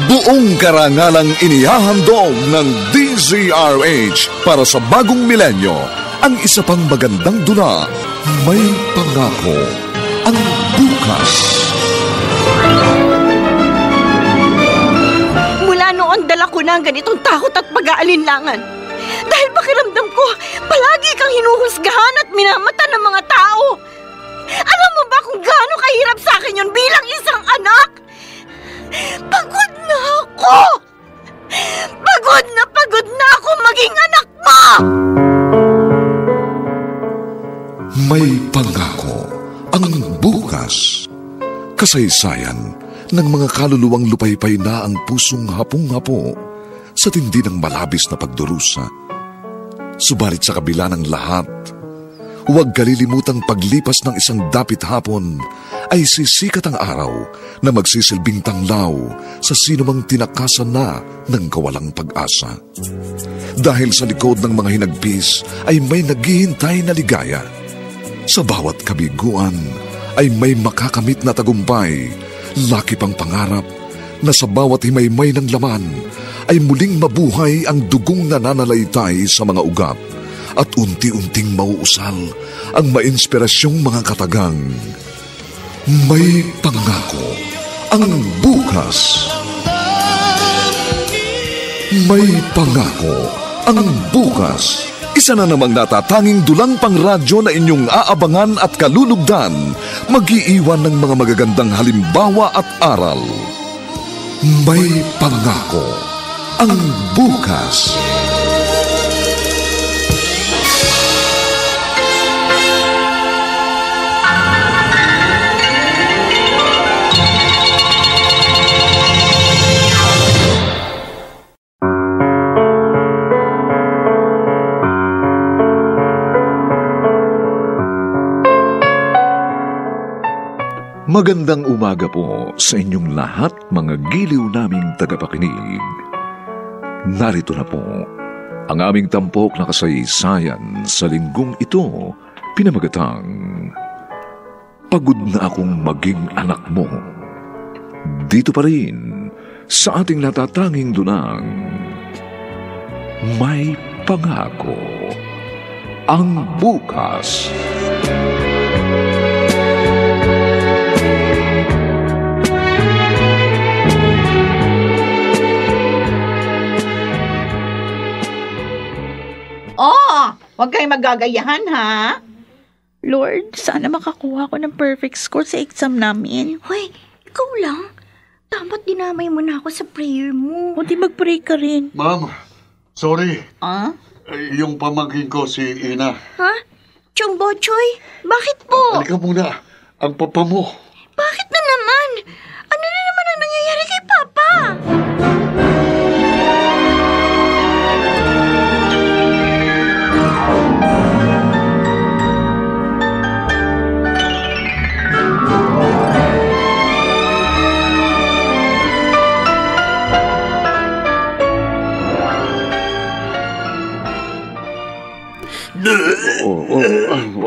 Buong karangalang inihahandog ng DZRH para sa bagong milenyo. Ang isa pang magandang dula, May Pangako ang Bukas. Mula noon dala ko na ang ganitong takot at pag-aalinlangan. Dahil pakiramdam ko, palagi kang hinuhusgahan at minamata ng mga tao. Alam mo ba kung gaano kahirap sa akin yun bilang isang anak? Pagod na ako! Pagod na ako maging anak mo! May Pangako ang Bukas. Kasaysayan ng mga kaluluwang lupaypay na ang pusong hapong-hapo sa tindi ng malabis na pagdurusa. Subalit sa kabila ng lahat, huwag kalilimutang paglipas ng isang dapit hapon ay sisikat ang araw na magsisilbing tanglaw sa sinumang tinakasan na ng kawalang pag-asa. Dahil sa likod ng mga hinagpis ay may naghihintay na ligaya. Sa bawat kabiguan ay may makakamit na tagumpay, laki pang pangarap na sa bawat himaymay ng laman ay muling mabuhay ang dugong nananalaytay sa mga ugat at unti-unting mauusal ang mainspirasyong mga katagang. May Pangako ang Bukas. May Pangako ang Bukas. Isa na namang natatanging dulang pangradyo na inyong aabangan at kalulugdan, mag-iiwan ng mga magagandang halimbawa at aral. May Pangako ang Bukas. Magandang umaga po sa inyong lahat, mga giliw naming tagapakinig. Narito na po ang aming tampok na kasaysayan sa linggong ito, pinamagatang Pagod na akong maging anak mo. Dito pa rin sa ating natatanging dunang May Pangako ang Bukas. Huwag kayong magagayahan, ha? Lord, sana makakuha ko ng perfect score sa exam namin. Hoy, ikaw lang. Dapat dinamay mo na ako sa prayer mo. O di mag-pray ka rin. Ma'am, sorry. Ah? Yung pamangkin ko, si Ina. Ha? Chong Bochoy, bakit po? Halika muna. Ang papa mo. Bakit na naman? Ano na naman ang nangyayari kay Papa?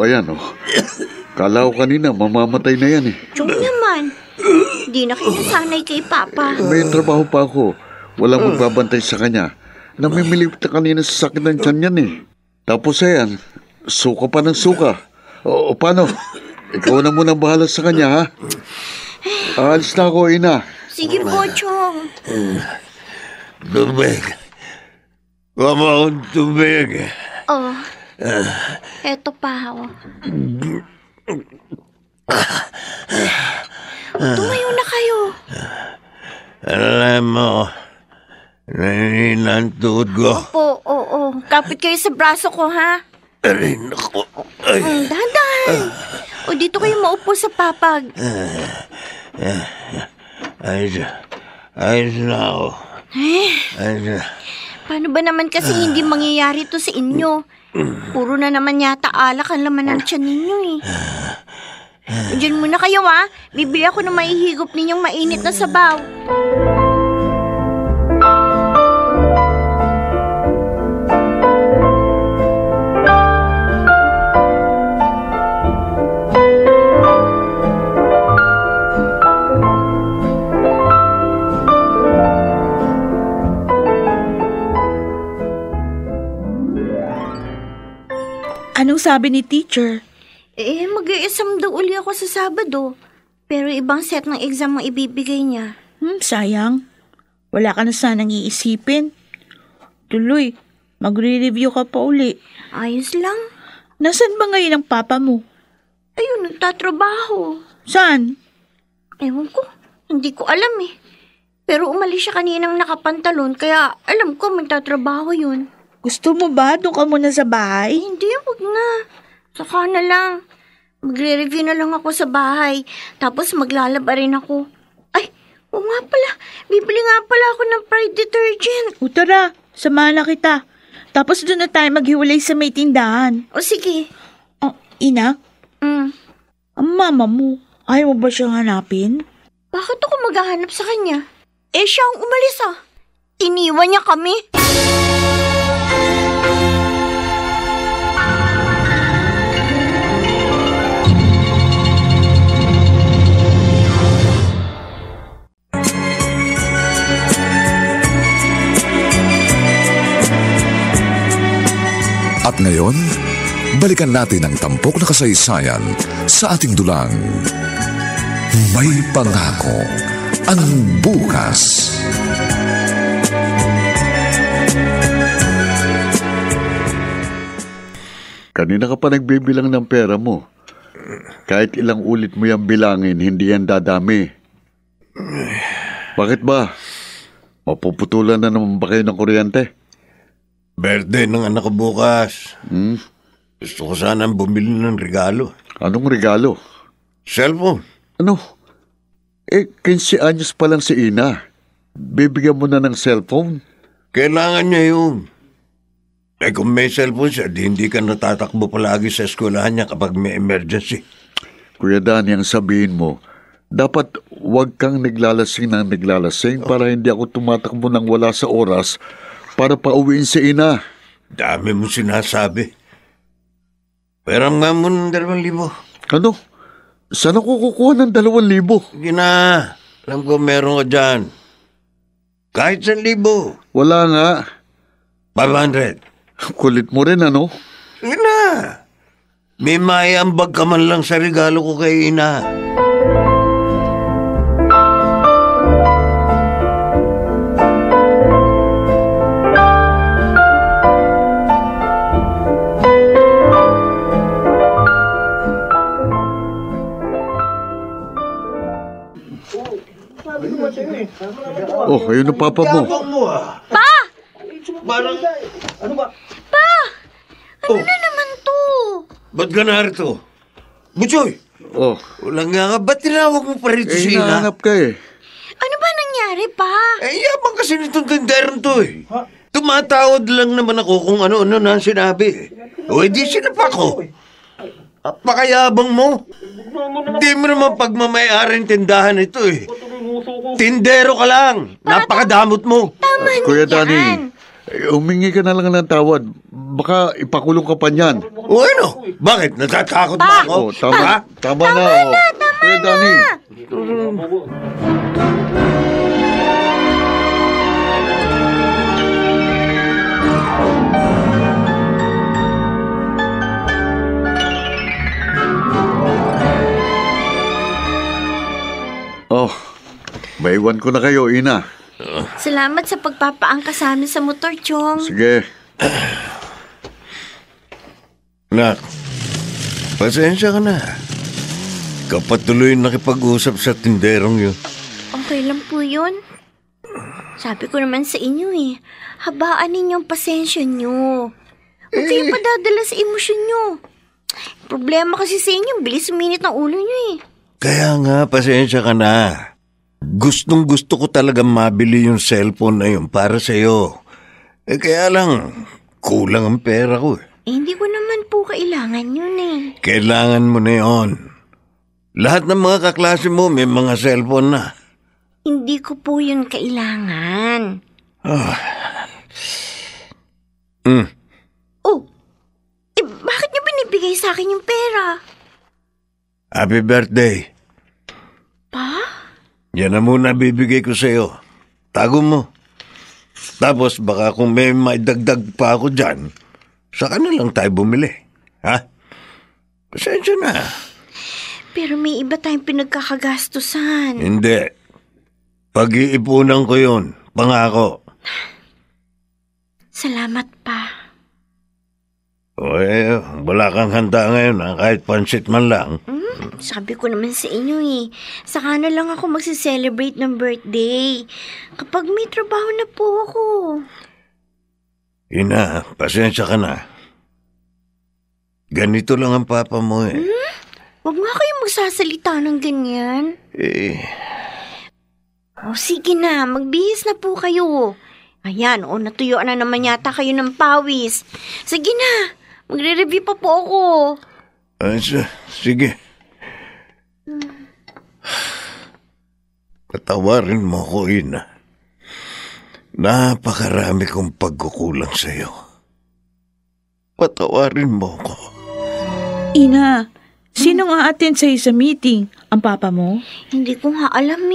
Ayan, Kala ko kanina, mamamatay na yan, Chong naman, di na kayo nasanay kay Papa. May trabaho pa ako. Walang magbabantay sa kanya. Namimilip na kanina sa sakit ng tiyan yan, Tapos ayan, suka pa ng suka. O paano? Ikaw na muna bahala sa kanya, ha? Aalis na ako, Ina. Sige po, Chong. Tubig. Kuha mo akong tubig. Oh, eto pa, Tumayo na kayo. Alam mo, nanginina ang tuhod ko. Opo, oo. Kapit kayo sa braso ko, ha? Aray, naku. Ay. Dahan-dahan. O, dito kayo maupo sa papag. Ayos na ako. Ayos na. Paano ba naman kasi hindi mangyayari to sa inyo? Puro na naman yata alak ang laman ng tiyan ninyo, Diyan muna kayo, Bibili ako ng maihigop ninyong mainit na sabaw. sabi ni teacher? Mag-i-exam daw uli ako sa Sabado. Pero ibang set ng exam ang ibibigay niya. Sayang. Wala ka na sanang iisipin. Tuloy, magre-review ka pa uli. Ayos lang. Nasaan ba ngayon ang papa mo? Ayun, nagtatrabaho. Saan? Ewan ko, hindi ko alam eh. Pero umalis siya kaninang nakapantalon, kaya alam ko magtatrabaho yun. Gusto mo ba? Doon ka muna sa bahay? Hindi, wag na. Saka na lang. Magre-review na lang ako sa bahay. Tapos maglalaba rin ako. Ay, oo nga pala. Bibili nga pala ako ng Pride detergent. O tara, samahan na kita. Tapos doon na tayo maghiwalay sa may tindahan. O sige. Oh, Ina? Ang mama mo, ayaw mo ba siyang hanapin? Bakit ako maghahanap sa kanya? Siya ang umalis ah. Iniwan niya kami. At ngayon, balikan natin ang tampok na kasaysayan sa ating dulang. May pangako ang bukas. Kanina ka pa nagbibilang ng pera mo. Kahit ilang ulit mo yung bilangin, hindi yan dadami. Bakit ba? Mapuputulan na naman ba kayo ng kuryente? Birthday ng anak ko bukas. Gusto ko sanang bumili ng regalo. Anong regalo? Cellphone. Ano? 15 anyos pa lang si Ina. Bibigyan mo na ng cellphone? Kailangan niya yun. Kung may cellphone siya, hindi ka natatakbo palagi sa eskwelahan niya kapag may emergency. Kuya Danny, ang sabihin mo, dapat huwag kang naglalasing para hindi ako tumatakbo ng wala sa oras para pauwiin si Ina. Dami mo sinasabi. Peram nga mo ng 2,000. Ano? Saan ako kukuha ng 2,000? Sige na. Alam ko meron ka dyan. Kahit 1,000. Wala nga. 500. Kulit mo rin, ano? Sige na. May maiambag ka man lang sa regalo ko kay Ina. Oh, ayun ang papa mo. Pa! Parang... Pa! Ano na naman to? Ba't ka narito? Butchoy! Oh, Walang nga ba't tinawag mo pa rito si Ina? hinahanap ka eh. Ano ba nangyari, pa? Yabang kasi nitong tindaran to eh. Tumatawad lang naman ako kung ano-ano na sinabi. O edi sinapa ko. Napakayabang mo. Hindi mo naman pagmamay-aring tindahan ito eh. Tindero ka lang. Napakadamot mo. Tama na Kuya yan. Danny, humingi ka na lang ng tawad. Baka ipakulong ka pa niyan. O ano? Bakit? Natatakot ba ako? Oh, tama na. Kuya Danny. Oh, maiwan ko na kayo, Ina. Salamat sa pagpapaangkas sa amin sa motor, Chong. Sige. Nak, pasensya ka na. Kapatuloy nakipag-usap sa tinderong yun. Okay lang po yun. Sabi ko naman sa inyo eh, habaan ninyong pasensya nyo. Huwag kayong padadala sa emosyon nyo. Problema kasi sa inyo, bilis uminit ng ulo nyo eh. Kaya nga, pasensya ka na. Gustong-gusto ko talaga mabili yung cellphone na yun para sa'yo. Kaya lang, kulang ang pera ko eh. Hindi ko naman po kailangan yun eh. Kailangan mo na yun. Lahat ng mga kaklase mo may mga cellphone na. Hindi ko po yun kailangan. Oh, bakit niyo binibigay sa akin yung pera? Happy birthday. Pa? Yan na muna bibigay ko sa'yo. Tago mo. Tapos baka kung may maidagdag pa ako dyan, saka na lang tayo bumili. Ha? Pasensya na. Pero may iba tayong pinagkakagastusan. Hindi. Pag-iipunan ko yun. Pangako. Salamat pa. Wala kang handa ngayon, kahit pansit man lang. Sabi ko naman sa inyo saka na lang ako magse-celebrate ng birthday. Kapag may trabaho na po ako. Ina, pasensya ka na. Ganito lang ang papa mo Huwag nga kayong magsasalita ng ganyan. Sige na, magbihis na po kayo. Ayan, natuyuan na naman yata kayo ng pawis. Sige na, magre-review pa po ako. Sige. Patawarin mo ko, Ina. Napakarami kong pagkukulang sa'yo. Patawarin mo ko. Ina, sino nga attend sa'yo sa meeting? Ang papa mo? Hindi ko nga alam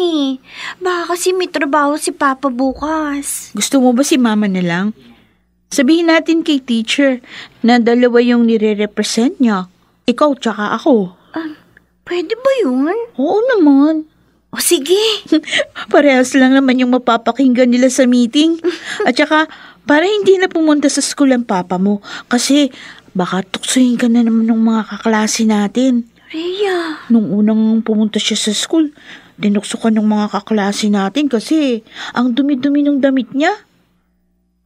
Baka kasi may trabaho si Papa bukas. Gusto mo ba si mama na lang? Sabihin natin kay teacher na dalawa yung nire-represent niya. Ikaw tsaka ako. Pwede ba yun? Oo naman. Sige. Parehas lang naman yung mapapakinggan nila sa meeting. At saka, para hindi na pumunta sa school ang papa mo. Kasi, baka tuksohin ka na naman ng mga kaklase natin. Rhea. Nung unang pumunta siya sa school, dinukso ka ng mga kaklase natin kasi ang dumi-dumi ng damit niya.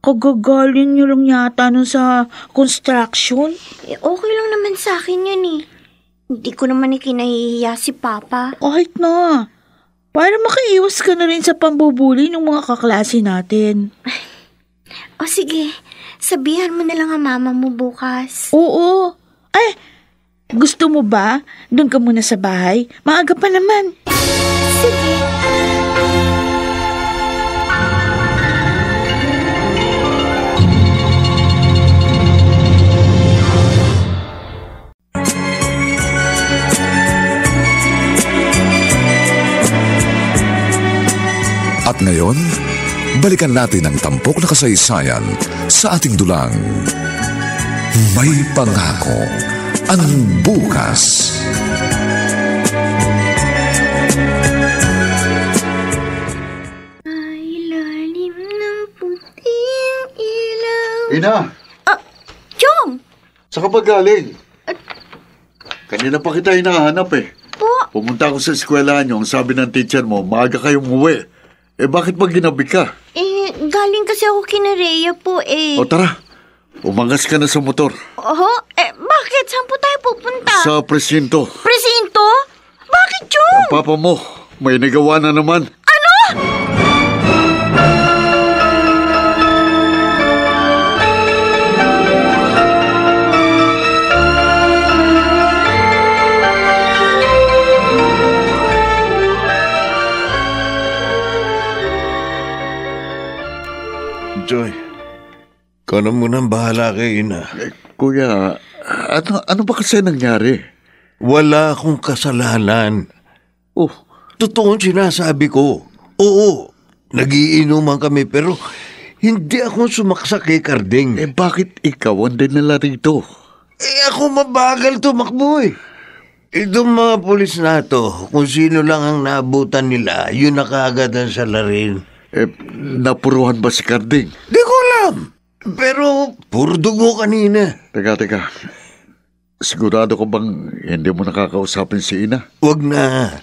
Kagagaling niyo lang yata nun sa construction. Okay lang naman sa akin yun Hindi ko naman ikinahihiya si Papa. Kahit na. Para makaiwas ka na rin sa pambubuli ng mga kaklase natin. Sige. Sabihan mo na lang ang mama mo bukas. Oo. Gusto mo ba? Doon ka muna sa bahay. Maaga pa naman. Sige. At ngayon, balikan natin ang tampok na kasaysayan sa ating dulang. May pangako ang bukas. Ay, lalim ng puting ilaw. Ina! Chong! Saan ka ba galing? Kanina pa kita hinahanap Po? Pumunta ako sa eskwelahan niyo. Ang sabi ng teacher mo, maaga kayong umuwi. Bakit ba ginabi ka? Galing kasi ako kina Rhea po O tara, umangas ka na sa motor. Bakit? Saan po tayo pupunta? Sa presinto. Presinto? Bakit, Chong? Ang papa mo, may nagawa na naman. Joy, ikaw na munang bahala kay Ina. Kuya, ano ba kasi nangyari? Wala akong kasalanan. Totoo ang sinasabi ko. Oo, nagiinuman kami pero hindi ako sumaksak kay Carding. Bakit ikaw ang dinala rito? Ako mabagal tumakbo Itong mga pulis na to, kung sino lang ang naabutan nila, yun na kaagad ang salarin. Napuruhan ba si Carding? Di ko alam. Pero puro dugo kanina. Teka. Sigurado ko bang hindi mo nakakausapin si Ina? Wag na.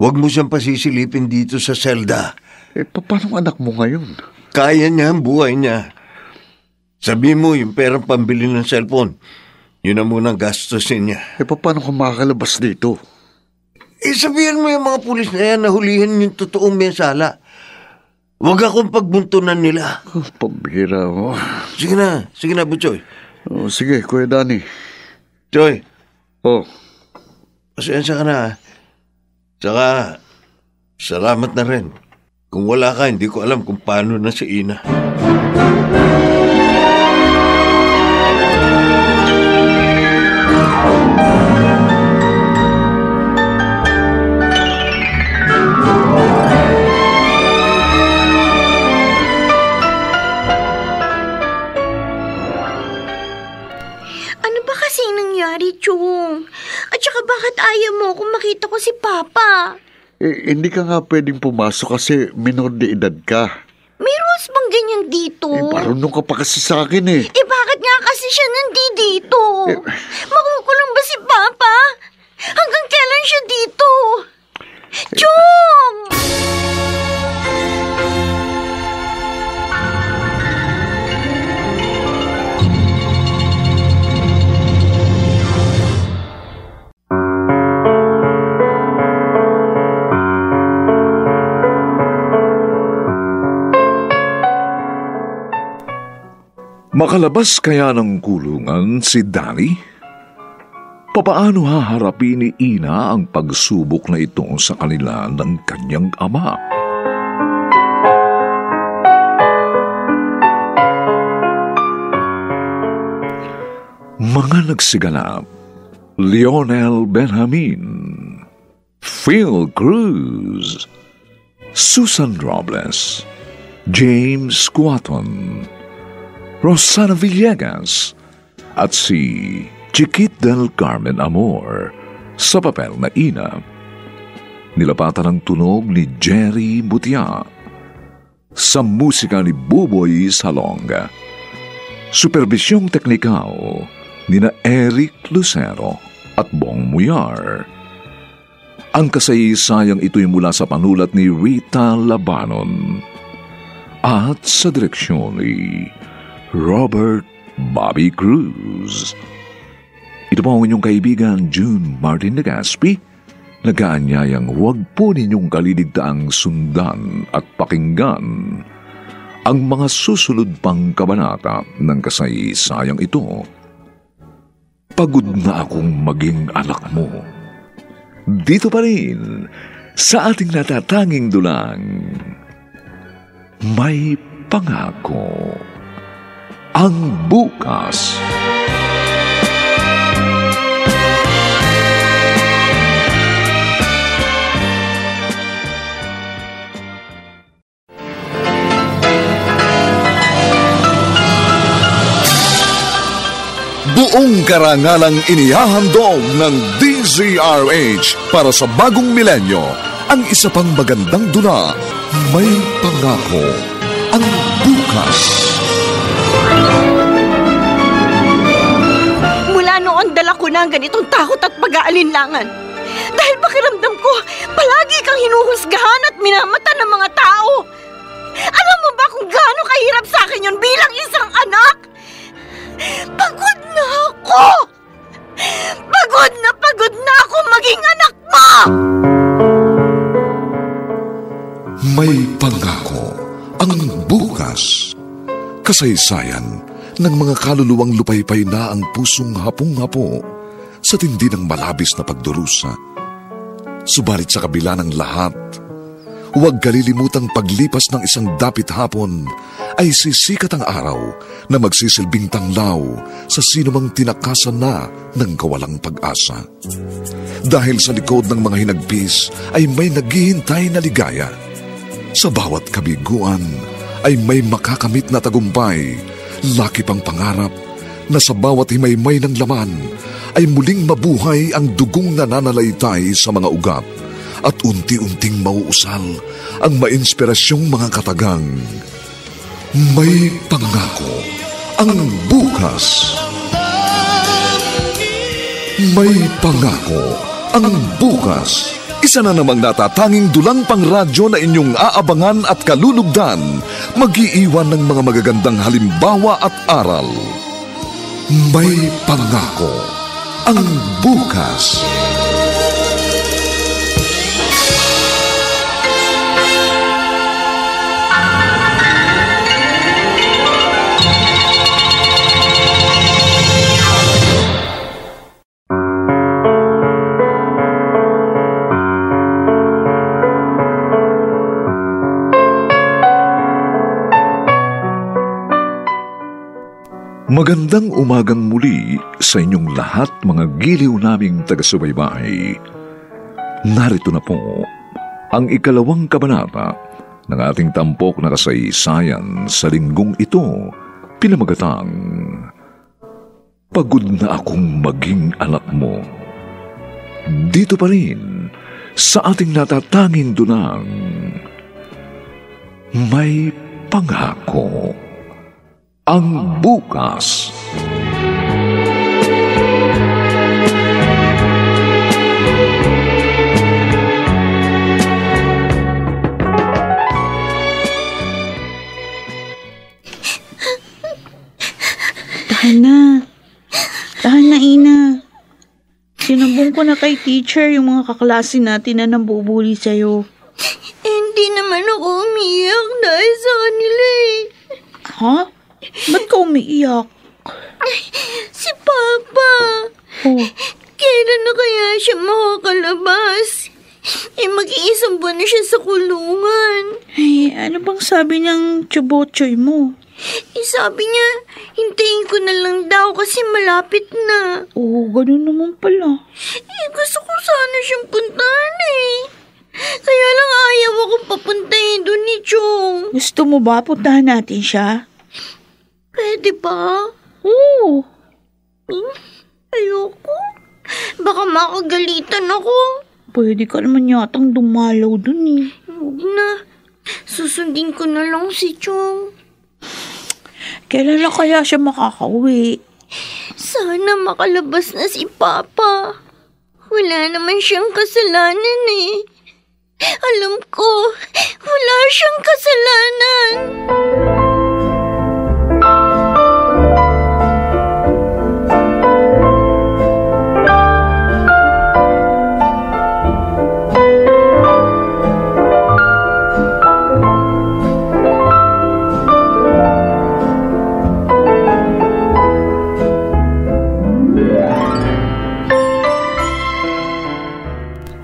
Wag mo siyang pasisilipin dito sa selda. Paano anak mo ngayon? Kaya niya ang buhay niya. Sabi mo yung perang pambili ng cellphone. Yun ang munang gastusin niya. Paano ka makakalabas dito? Sabihan mo yung mga pulis na yan na hulihin yung totoong mensala. Huwag akong pagbuntunan nila. Pambira mo. Sige na, Butchoy. Sige, Kuya Danny. Choy. Pasensya ka na. Tsaka, salamat na rin. Kung wala ka, hindi ko alam kung paano na si Ina. Ano ba kasi nangyari, Chong? ayaw mo kung makita ko si Papa? Hindi ka nga pwedeng pumasok kasi minor de edad ka. May rules bang ganyan dito? Marunong ka pa kasi sa akin eh. Bakit nga kasi siya nandito? Makukulong ba si Papa? Hanggang kailan siya dito? Chong! Makalabas kaya ng kulungan si Danny? Papaano haharapin ni Ina ang pagsubok na ito sa kanila ng kanyang ama? Mga nagsiganap: Lionel Benjamin, Phil Cruz, Susan Robles, James Quaton, Rosana Villegas, at si Chiquit del Carmen Amor sa papel na Ina. Nilapatan ang tunog ni Jerry Butia. Sa musika ni Buboy Salonga. Supervisyong teknikal ni na Eric Lucero at Bong Muyar. Ang kasaysayang ito'y mula sa panulat ni Rita Labanon at sa direksyon ni Robert Bobby Cruz. Ito po ang inyong kaibigan June Martin Legaspi, nag-aanyayang huwag po ninyong kaliligtaang sundan at pakinggan ang mga susunod pang kabanata ng kasaysayang ito. Pagod na akong maging anak mo. Dito pa rin sa ating natatanging dulang, May Pangako ang Bukas. Buong karangalang inihahandog ng DZRH para sa bagong milenyo ang isa pang magandang dula, May Pangako ang Bukas. Mula noon dala ko na ang ganitong takot at pag-aalinlangan. Dahil pakiramdam ko, palagi kang hinuhusgahan at minamata ng mga tao. Alam mo ba kung gaano kahirap sa akin yun bilang isang anak? Pagod na ako! Pagod na ako maging anak mo! May Pangako ang Bukas. Kasaysayan ng mga kaluluwang lupaypay na ang pusong hapong-hapo sa tindi ng malabis na pagdurusa. Subalit sa kabila ng lahat, huwag kalilimutang paglipas ng isang dapit hapon ay sisikat ang araw na magsisilbing tanglaw sa sinumang tinakasan na ng kawalang pag-asa. Dahil sa likod ng mga hinagpis ay may naghihintay na ligaya. Sa bawat kabiguan ay may makakamit na tagumpay, laki pang pangarap na sa bawat himaymay ng laman ay muling mabuhay ang dugong nananalaytay sa mga ugat at unti-unting mauusal ang mainspirasyong mga katagang. May Pangako ang Bukas. May Pangako ang Bukas. Isa na namang natatanging dulang pangradyo na inyong aabangan at kalulugdan, mag-iiwan ng mga magagandang halimbawa at aral. May Pangako ang Bukas. Magandang umagang muli sa inyong lahat, mga giliw naming taga-subaybay. Narito na po ang ikalawang kabanata ng ating tampok na kasaysayan sa linggong ito, pinamagatang Pagod na akong maging anak mo. dito pa rin sa ating natatanging dunang May Pangako ang bukas. Tahan na, Ina. Sinumbong ko na kay teacher yung mga kaklase natin na nambubuli sa'yo. Hindi naman ako umiyak dahil sa kanila eh. Ha? Ba't ka umiiyak? Si Papa. Oh, Kailan na kaya siya makakalabas? Mag-iisang buwan na siya sa kulungan. ano bang sabi niyang tsubo-tsoy mo? Sabi niya, hintayin ko na lang daw kasi malapit na. Oo, ganun naman pala. Gusto ko sana siyang puntahan eh. Kaya lang ayaw akong papuntahin doon ni Chong. Gusto mo ba puntahan natin siya? Pwede ba? Oo. Ayoko. Baka makagalitan ako. Pwede ka naman yatang dumalaw dun eh. Huwag na. Susundin ko na lang si Chong. Kailan na kaya siya makakauwi? Sana makalabas na si Papa. Wala naman siyang kasalanan eh. Alam ko, wala siyang kasalanan.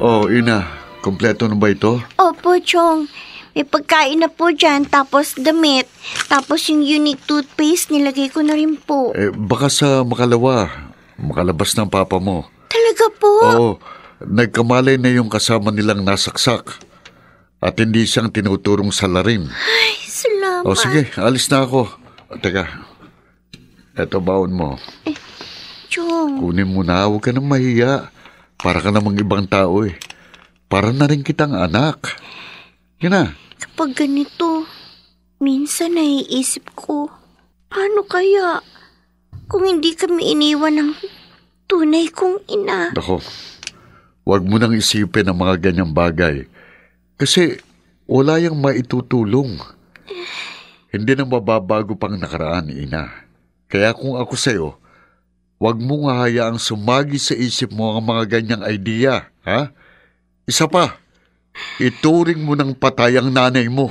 Oh, Ina, kompleto na ba ito? Opo, Chong. May pagkain na po dyan, tapos damit. Tapos yung unique toothpaste, nilagay ko na rin po. Baka sa makalabas ng papa mo. Talaga po? Oo, nagkamalay na yung kasama nilang nasaksak. At hindi siyang tinuturong sa larin. Ay, salamat. O sige, alis na ako. Teka, eto baon mo. Chong. Kunin mo na, huwag ka nang mahiya. Para ka namang ibang tao eh. Para na rin kitang anak. Yan na. Kapag ganito, minsan naiisip ko, paano kaya kung hindi kami iniwan ng tunay kong ina? Ako, huwag mo nang isipin ang mga ganyang bagay. Kasi wala yang maitutulong. Hindi na mababago pang nakaraan, Ina. Kaya kung ako sa'yo, huwag mong hahayaang sumagi sa isip mo ang mga ganyang idea, ha? Isa pa, ituring mo ng patay ang nanay mo.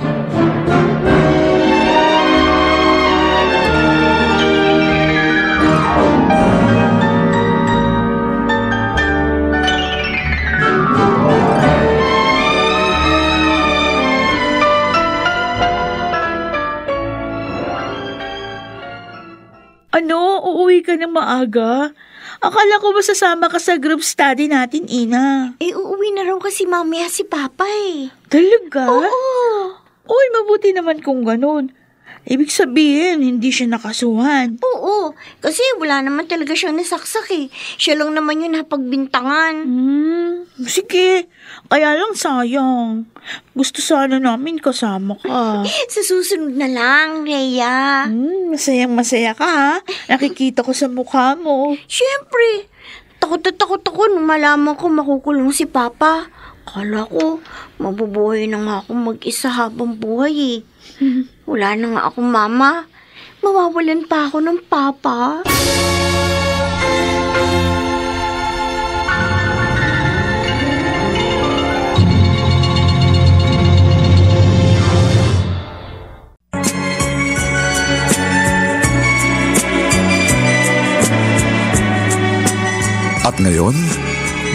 Ano? Uuwi ka ng maaga? Akala ko masasama ka sa group study natin, Ina. Uuwi na raw kasi mamaya si Papa eh. Talaga? Oo. Uy, mabuti naman kung ganun. Ibig sabihin, hindi siya nakasuhan. Oo, kasi wala naman talaga siyang nasaksak eh. Siya lang naman yung napagbintangan. Sige, kaya lang sayang. Gusto sana namin kasama ka. Sa susunod na lang, Rhea. Masayang-masaya ka ha. Nakikita ko sa mukha mo. Siyempre, takot ako nung malaman ko makukulong si Papa. Kala ko, mabubuhay na nga ako mag-isa habang buhay eh. Wala na nga akong mama. Mawawalan pa ako ng papa. At ngayon,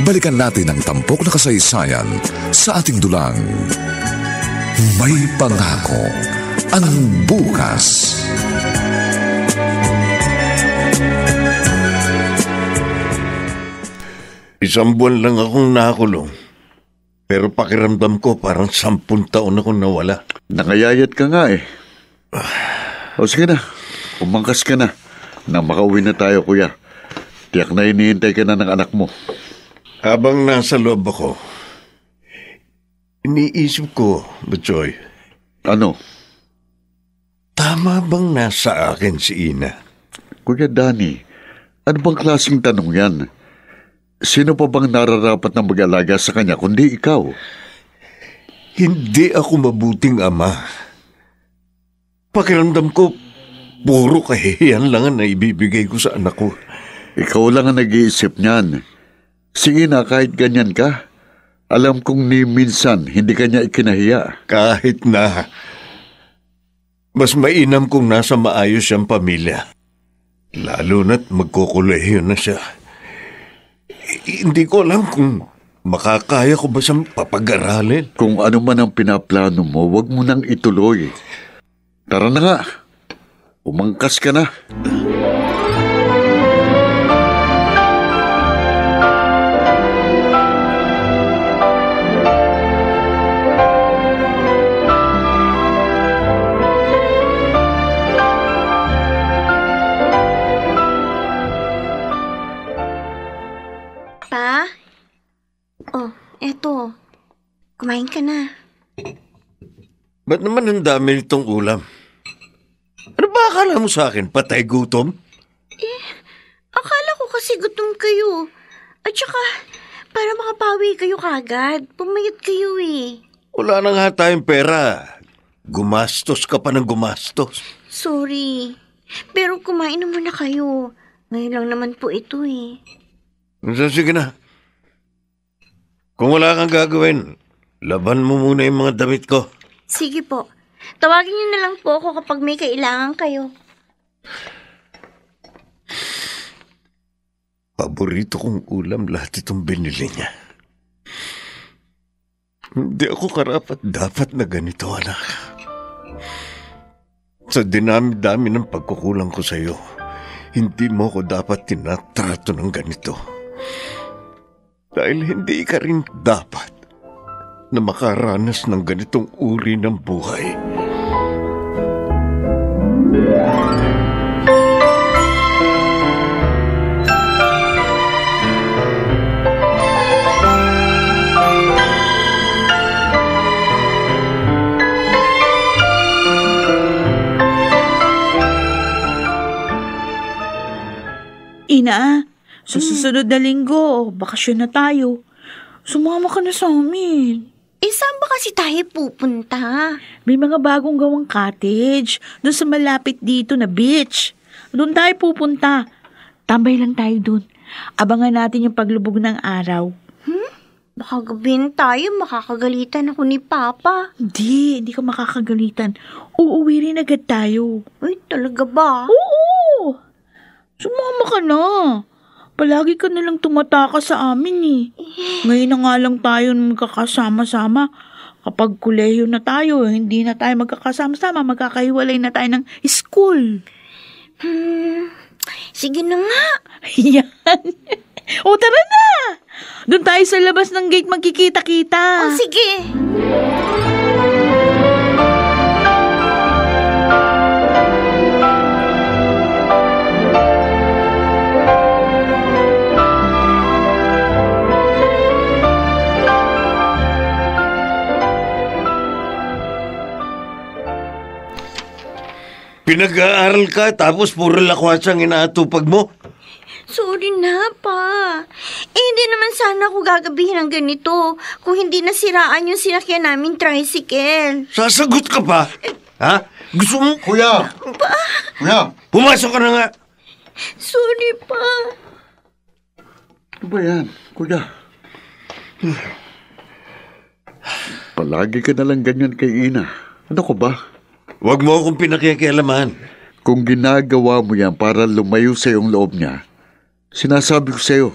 balikan natin ang tampok na kasaysayan sa ating dulang May Pangako ang bukas. Isang buwan lang akong nakulong. Pero pakiramdam ko parang 10 taon akong nawala. Nakayayat ka nga eh. O sige na, umangkas ka na. Nang makauwi na tayo, kuya. Tiyak na hinihintay ka na ng anak mo. Habang nasa loob ako, iniisip ko, Butchoy, Ano? tama bang nasa akin si Ina? Kuya Danny, ano bang klaseng tanong yan? Sino pa bang nararapat na mag-alaga sa kanya kundi ikaw? Hindi ako mabuting ama. Pakiramdam ko, puro kahihiyan lang ang naibibigay ko sa anak ko. Ikaw lang ang nag-iisip niyan. Si Ina, kahit ganyan ka, alam kong ni minsan hindi kanya ikinahiya. Kahit na, mas mainam kung nasa maayos siyang pamilya. Lalo na't magkukulehiyo na siya. Hindi ko alam kung makakaya ko ba siyang papag-aralin. Kung ano man ang pinaplano mo, wag mo nang ituloy. Tara na nga. Umangkas ka na. Pa? Oh, eto. Kumain ka na. Ba't naman ang dami nitong ulam? Ano ba akala mo sa akin? Patay gutom? Akala ko kasi gutom kayo. At saka, para makapawi kayo kagad. Pumayat kayo eh. Wala na nga tayong pera. Gumastos ka pa ng gumastos. Sorry. Pero kumain na muna kayo. Ngayon lang naman po ito eh. Sige na. Kung wala kang gagawin, laban mo muna yung mga damit ko. Sige po. Tawagin niyo na lang po ako kapag may kailangan kayo. Paborito kong ulam lahat itong binili niya. Hindi ako karapat-dapat na ganito, anak. Sa dinami-dami ng pagkukulang ko sa iyo, hindi mo ko dapat tinatrato ng ganito. Dahil hindi ka rin dapat na makaranas ng ganitong uri ng buhay. Ina, sa susunod na linggo, bakasyon na tayo. Sumama ka na sa amin. Saan ba kasi tayo pupunta? May mga bagong gawang cottage doon sa malapit dito na beach. Doon tayo pupunta. Tambay lang tayo doon. Abangan natin yung paglubog ng araw. Baka gabihin tayo, makakagalitan ako ni Papa. Hindi ka makakagalitan. Uuwi rin agad tayo. Uy, talaga ba? Oo! Sumama ka na. Palagi ka nalang tumatakas sa amin eh. Ngayon na nga lang tayo magkakasama-sama. Kapag kolehiyo na tayo, hindi na tayo magkakasama-sama. Magkakahiwalay na tayo ng school. Sige na nga. Yan. O tara na. Doon tayo sa labas ng gate magkikita-kita. O sige. Pinag-aaral ka tapos puro lakwats ang inaatupag mo? Sorry na, Pa. Hindi naman sana ako gagabihin ng ganito kung hindi nasiraan yung sinakyan namin tricycle. Sasagot ka pa? Ha? Gusto mo? Kuya! Kuya! Pumasok ka na nga. Sorry, Pa. Ano ba yan, kuya? Palagi ka nalang ganyan kay Ina. Ano ko ba? Huwag mo akong pinakikialaman. Kung ginagawa mo yan para lumayo sa iyong loob niya, sinasabi ko sa iyo,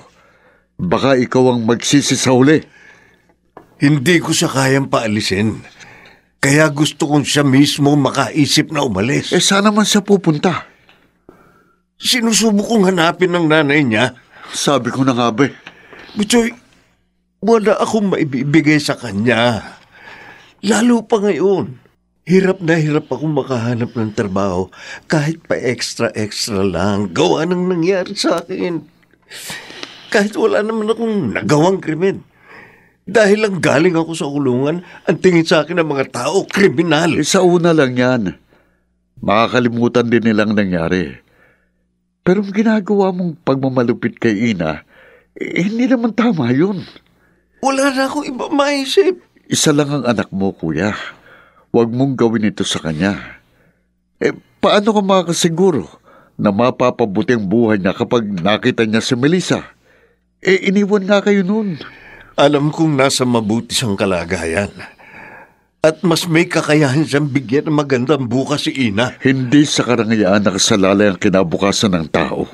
baka ikaw ang magsisi sa huli. Hindi ko siya kayang paalisin. Kaya gusto kong siya mismo makaisip na umalis. Saan naman siya pupunta? Sinusubok kong hanapin ng nanay niya. Sabi ko na nga ba. Butchoy, wala akong maibibigay sa kanya. Lalo pa ngayon. Hirap na hirap akong makahanap ng trabaho kahit pa extra-extra lang. Gawa ng nangyari sa akin. Kahit wala naman akong nagawang krimen. Dahil lang galing ako sa kulungan, ang tingin sa akin ng mga tao, kriminal. Sa una lang yan. Makakalimutan din nilang nangyari. Pero ang ginagawa mong pagmamalupit kay Ina, hindi naman tama yun. Wala na akong iba maisip. Isa lang ang anak mo, kuya. Huwag mong gawin ito sa kanya. Paano ka makakasiguro na mapapabuti ang buhay niya kapag nakita niya si Melissa? Iniwan nga kayo nun. Alam kong nasa mabuti siyang kalagayan. At mas may kakayahan siyang bigyan ng magandang bukas si Ina. Hindi sa karangyaan nakasalalay ang kinabukasan ng tao.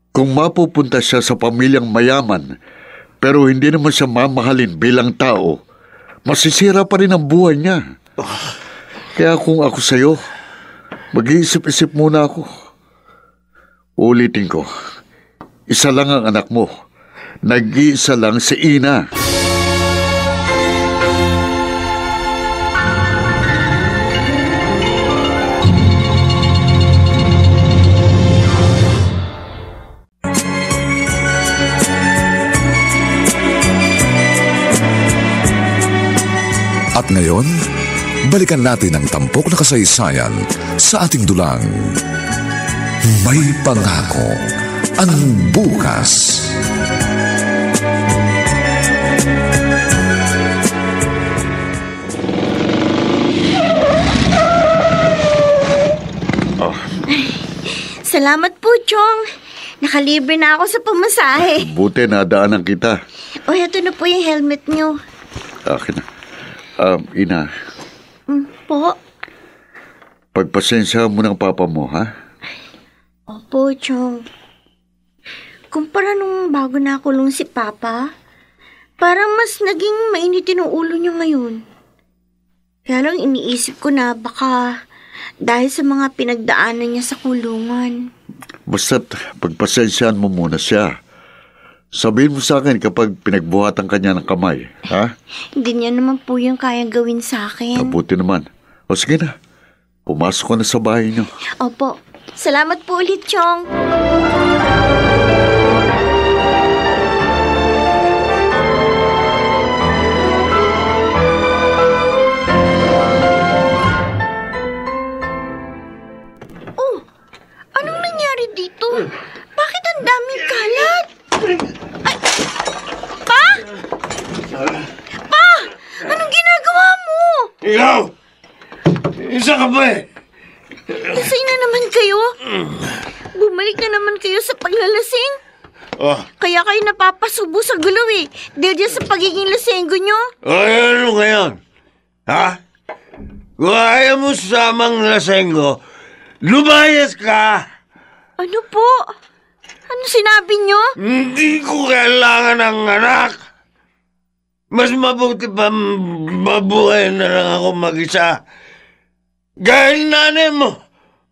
Kung mapupunta siya sa pamilyang mayaman, pero hindi naman siya mamahalin bilang tao, masisira pa rin ang buhay niya. Kaya kung ako sa'yo, mag-iisip-isip muna ako. Ulitin ko, isa lang ang anak mo. Nag-iisa lang si Ina. At ngayon, balikan natin ang tampok na kasaysayan sa ating dulang May Pangako ang Bukas. Salamat po, Chong. Nakalibre na ako sa pamasahe. Buti nadaanan kita. O, eto na po yung helmet nyo. Akin na. Ina, Po? pagpasensya mo ng papa mo, ha? Opo, Chong. Kumpara nung bago nakulong si Papa, parang mas naging mainitin ang ulo niya ngayon. Kaya lang iniisip ko na baka dahil sa mga pinagdaanan niya sa kulungan. Basta't pagpasensyaan mo muna siya. Sabihin mo sa akin kapag pinagbuhatan ka niya ng kamay, ha? Hindi niya naman po yung kayang gawin sa akin. Mabuti naman. O sige na, pumasok ka na sa bahay niyo. Opo. Salamat po ulit, Chong. Oh, anong nangyari dito? Bakit ang daming kalat? Ay, Pa? Pa! Anong ginagawa mo? Ikaw! Isa ka ba eh? Lasing na naman kayo? Bumalik na naman kayo sa paglalasing? Oh, Kaya kayo napapasubo sa gulo eh. Dahil dyan sa pagiging lasenggo nyo. ano ngayon? Ha? Kung ayaw mo samang lasenggo, lumayas ka! Ano po? Ano sinabi nyo? Hindi ko kailangan ng anak. Mas mabuti pa mabuhay na lang ako mag-isa. Dahil nanay mo,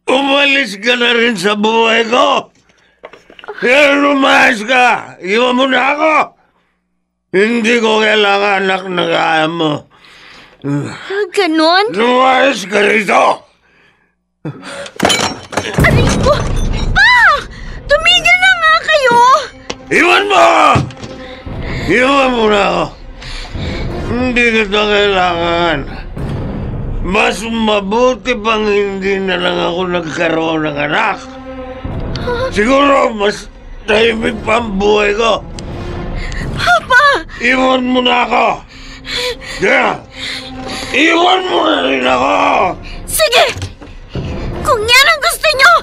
umalis ka na rin sa buhay ko. Kaya lumayas ka. Iwan mo na ako. Hindi ko kailangan anak na kaya mo. Ganon? Lumayas ka rito. Aray ko! Pa! Tumigil na nga kayo! Iwan mo! Iwan mo na ako. Hindi kita kailangan. Mas mabuti pang hindi na lang ako nagkaroon ng anak. Siguro mas tahimik pa ang buhay ko. Papa! Iwan mo na ako. Kaya, iwan mo na rin ako. Sige! Kung yan ang gusto nyo,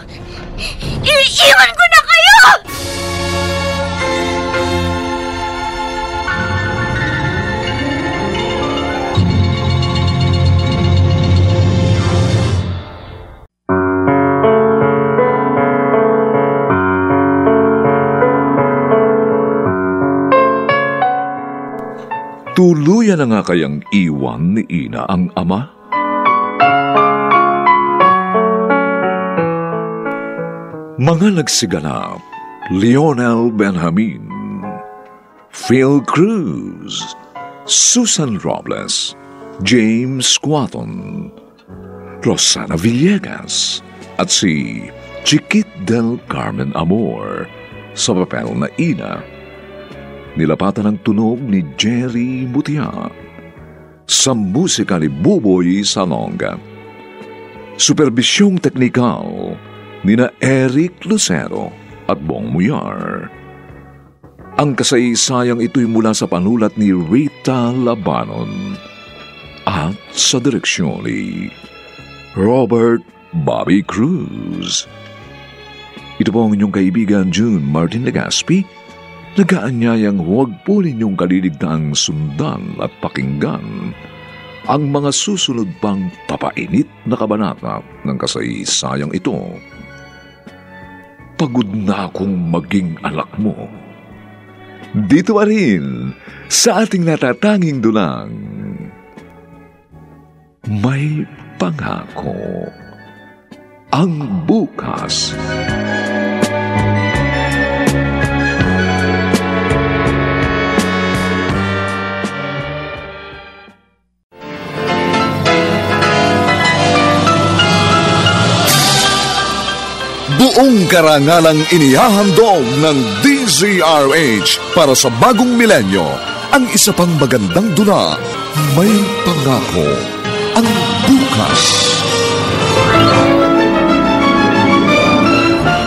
iiwan ko na kayo! Tuluyan na nga kayang iwan ni Ina ang ama? Mga nagsiganap, Lionel Benjamin, Phil Cruz, Susan Robles, James Quaton, Rosana Villegas, at si Chiquit del Carmen Amor sa papel na Ina. nilapatan ang tunog ni Jerry Mutia. Sa musika ni Buboy Salonga. Superbisyong teknikal nina Eric Lucero at Bong Muyar. Ang kasaysayang ito'y mula sa panulat ni Rita Labanon at sa direksyon ni Robert Bobby Cruz. Ito po ang inyong kaibigan June Martin Legaspi, nag-aanyayang huwag po ninyong kaliligtaang sundan at pakinggan ang mga susunod pang papainit na kabanata ng kasaysayang ito. Pagod na akong maging anak mo. Dito pa rin sa ating natatanging dulang, may pangako ang bukas. Buong karangalang inihahandog ng DZRH para sa bagong milenyo ang isa pang magandang dula, May Pangako ang Bukas.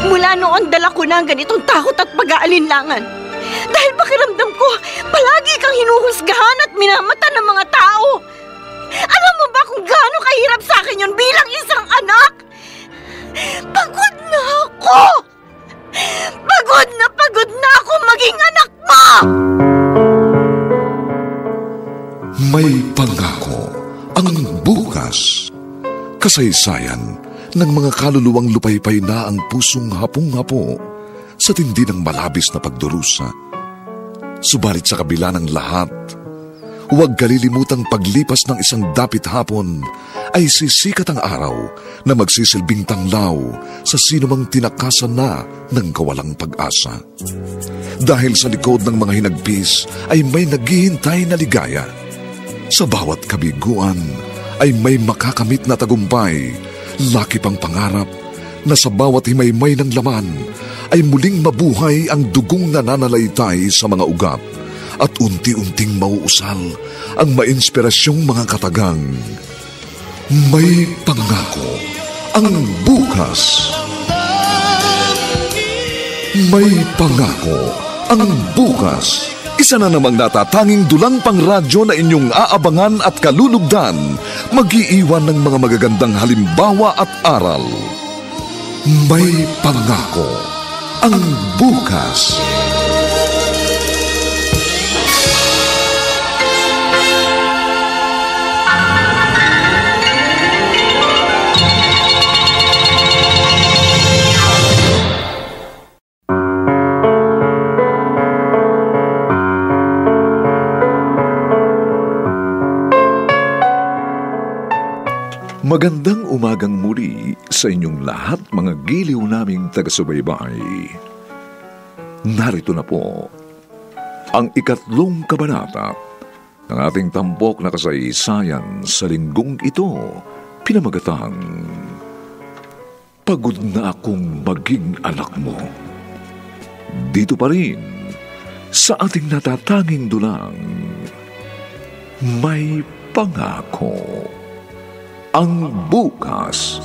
Mula noon dala ko na ang ganitong takot at pag-aalinlangan. Dahil pakiramdam ko, palagi kang hinuhusgahan at minamata ng mga tao. Alam mo ba kung gaano kahirap sa akin yun bilang isang anak? Pagod na ako! Pagod na ako maging anak mo! May Pangako ang Bukas. Kasaysayan ng mga kaluluwang lupaypay na ang pusong hapong-hapo sa tindi ng malabis na pagdurusa. Subalit sa kabila ng lahat, huwag kalilimutang paglipas ng isang dapit hapon ay sisikat ang araw na magsisilbing tanglaw sa sinumang tinakasan na ng kawalang pag-asa. Dahil sa likod ng mga hinagpis ay may naghihintay na ligaya. Sa bawat kabiguan ay may makakamit na tagumpay, laki pang pangarap na sa bawat himaymay ng laman ay muling mabuhay ang dugong nananalaytay sa mga ugat at unti-unting mauusal ang mainspirasyong mga katagang. May Pangako ang Bukas. May Pangako ang Bukas. Isa na namang natatanging dulang pangradyo na inyong aabangan at kalulugdan, mag-iiwan ng mga magagandang halimbawa at aral. May Pangako ang Bukas. Magandang umagang muli sa inyong lahat mga giliw naming taga-subaybay. Narito na po ang 3 kabanata ng ating tampok na kasaysayan sa linggong ito, pinamagatang Pagod na akong maging anak mo. Dito pa rin sa ating natatanging dulang, May Pangako ang Bukas.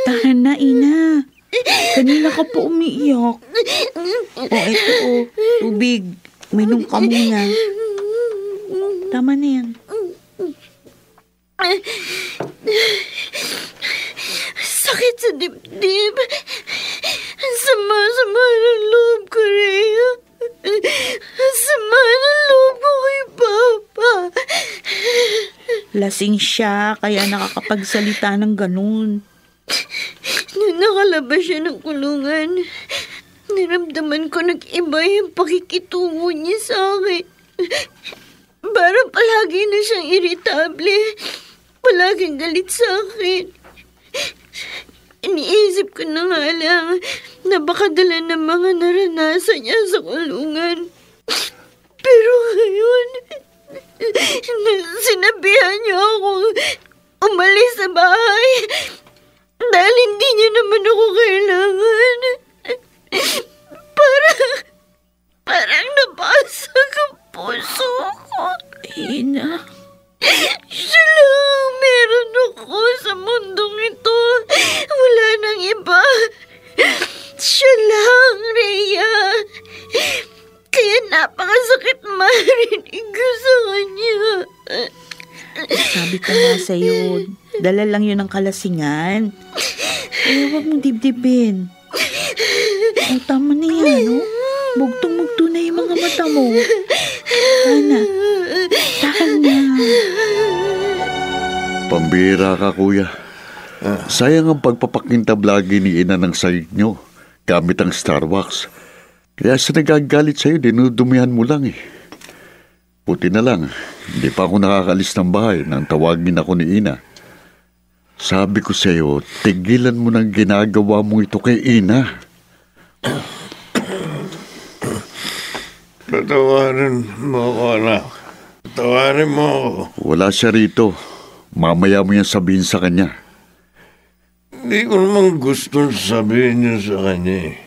Tahan na, Ina. Kanina ka po umiiyak. Ito, tubig. Uminom ka muna. Tama na yan. Sakit sa dibdib. Sama-sama ng loob ko, Rhea. Sama ng loob ko kay Papa. Lasing siya, kaya nakakapagsalita ng ganun. Nung nakalabas siya ng kulungan, naramdaman ko nag-iba yung pakikitungo niya sa akin. Parang palagi na siyang iritable. Palaging galit sa akin. Iniisip ko na nga lang na baka dala ng mga naranasan niya sa kulungan. Pero ngayon, Sinabihan niyo akong umalis sa bahay dahil hindi niyo naman ako kailangan. Parang nabasag ang puso ko. Ina. Siya lang ang meron ako sa mundong ito. Wala nang iba. Siya lang, Rhea. Kaya napakasakit marinig ko sa kanya. Sabi ko nga sa'yo, dala lang yun ng kalasingan. Kaya huwag mong dibdibin. Ang tama na yan, no? Bugtong-bugto na yung mga mata mo. Ana, takal na. Pambira ka, kuya. Sayang ang pagpapakintab lagi ni ina ng sayig nyo gamit ang Starbucks. Kaya sa nagagalit sa'yo, dinudumihan mo lang eh. Puti na lang, hindi pa ako nakakalis ng bahay nang tawagin ako ni ina. Sabi ko sa'yo, tigilan mo ng ginagawa mo ito kay ina. Patawarin mo ako, anak. Patawarin mo ako. Wala siya rito. Mamaya mo yan sabihin sa kanya. Hindi ko naman gusto sabihin niyo sa kanya eh.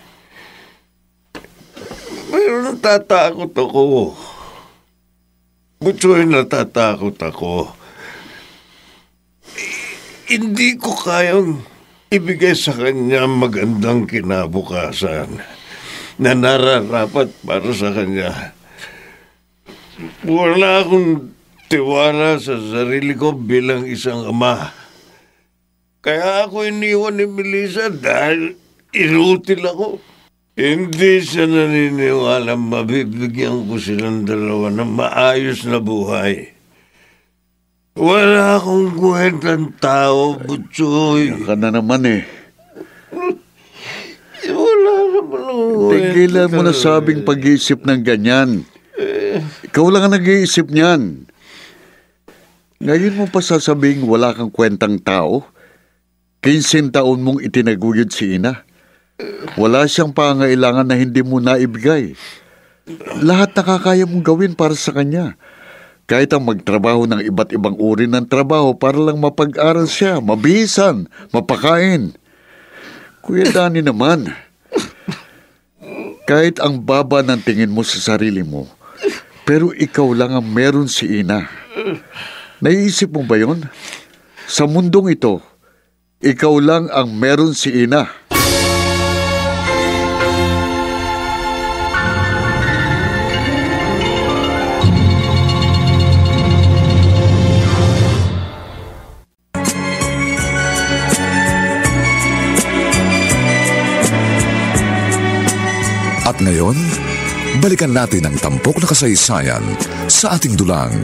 Pero natatakot ako. Butsoy, natatakot ako. Hindi ko kayang ibigay sa kanya magandang kinabukasan na nararapat para sa kanya. Wala akong tiwala sa sarili ko bilang isang ama. Kaya ako iniwan ni Melissa dahil inutil ako. Hindi siya naniniwala mabibigyan ko silang dalawa ng maayos na buhay. Wala akong kwentang tao, Butsoy. Yan ka na naman eh. Wala naman akong kwenta. Tigilan mo na sabing pag-iisip ng ganyan. Ikaw lang ang nag-iisip niyan. Ngayon mo pa sasabing wala kang kwentang tao? 15 taon mong itinaguyod si ina. Wala siyang pangailangan na hindi mo naibigay. Lahat nakakaya mong gawin para sa kanya. Kahit ang magtrabaho ng iba't ibang uri ng trabaho para lang mapag-aral siya, mabihisan, mapakain. Kuya Danny naman, kahit ang baba ng tingin mo sa sarili mo, pero ikaw lang ang meron si ina. Naiisip mo ba yun? Sa mundong ito, ikaw lang ang meron si ina. At ngayon, balikan natin ang tampok na kasaysayan sa ating dulang.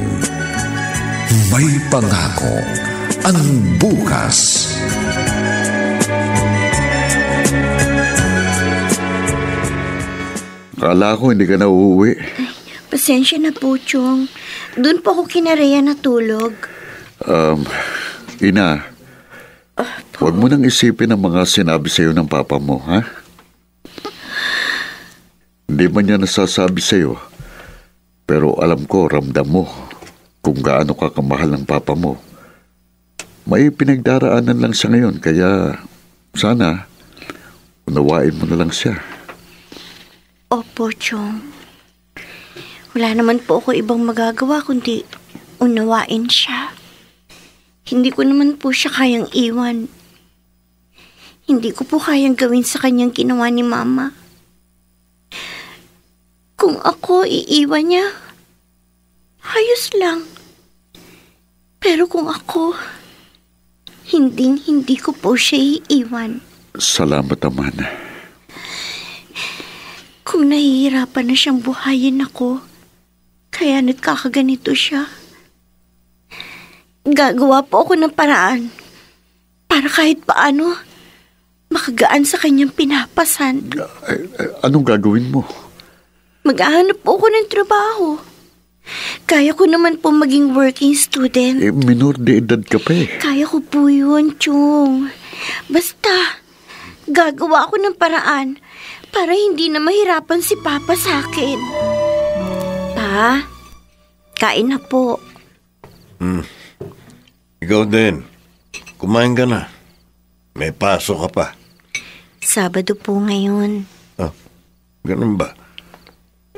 May pangako ang bukas. Akala ko hindi ka na uuwi. Pasensya na po, Chong. Doon po ako kinareya natulog. Ina, huwag mo nang isipin ang mga sinabi sa'yo ng papa mo, ha? Hindi man niya nasasabi sa'yo, pero alam ko, ramdam mo kung gaano ka kamahal ng papa mo. May pinagdaraanan lang siya ngayon, kaya sana unawain mo na lang siya. Opo, Chong. Wala naman po ako ibang magagawa kundi unawain siya. Hindi ko naman po siya kayang iwan. Hindi ko po kayang gawin sa kanyang ginawa ni Mama. Kung ako iiwan niya, ayos lang. Pero kung ako, hindi ko po siya iiwan. Salamat naman. Kung nahihirapan na siyang buhayin ako, kaya nagkakaganito siya. Gagawa po ako ng paraan para kahit paano makagaan sa kanyang pinapasan. Anong gagawin mo? Maghahanap po ako ng trabaho. Kaya ko naman po maging working student. Minor de edad ka pa eh. Kaya ko po yun, Chong. Basta, gagawa ako ng paraan para hindi na mahirapan si Papa sa akin. Pa, Kain na po. Ikaw din. Kumain ka na. May pasok ka pa. Sabado po ngayon. Ah, ganun ba?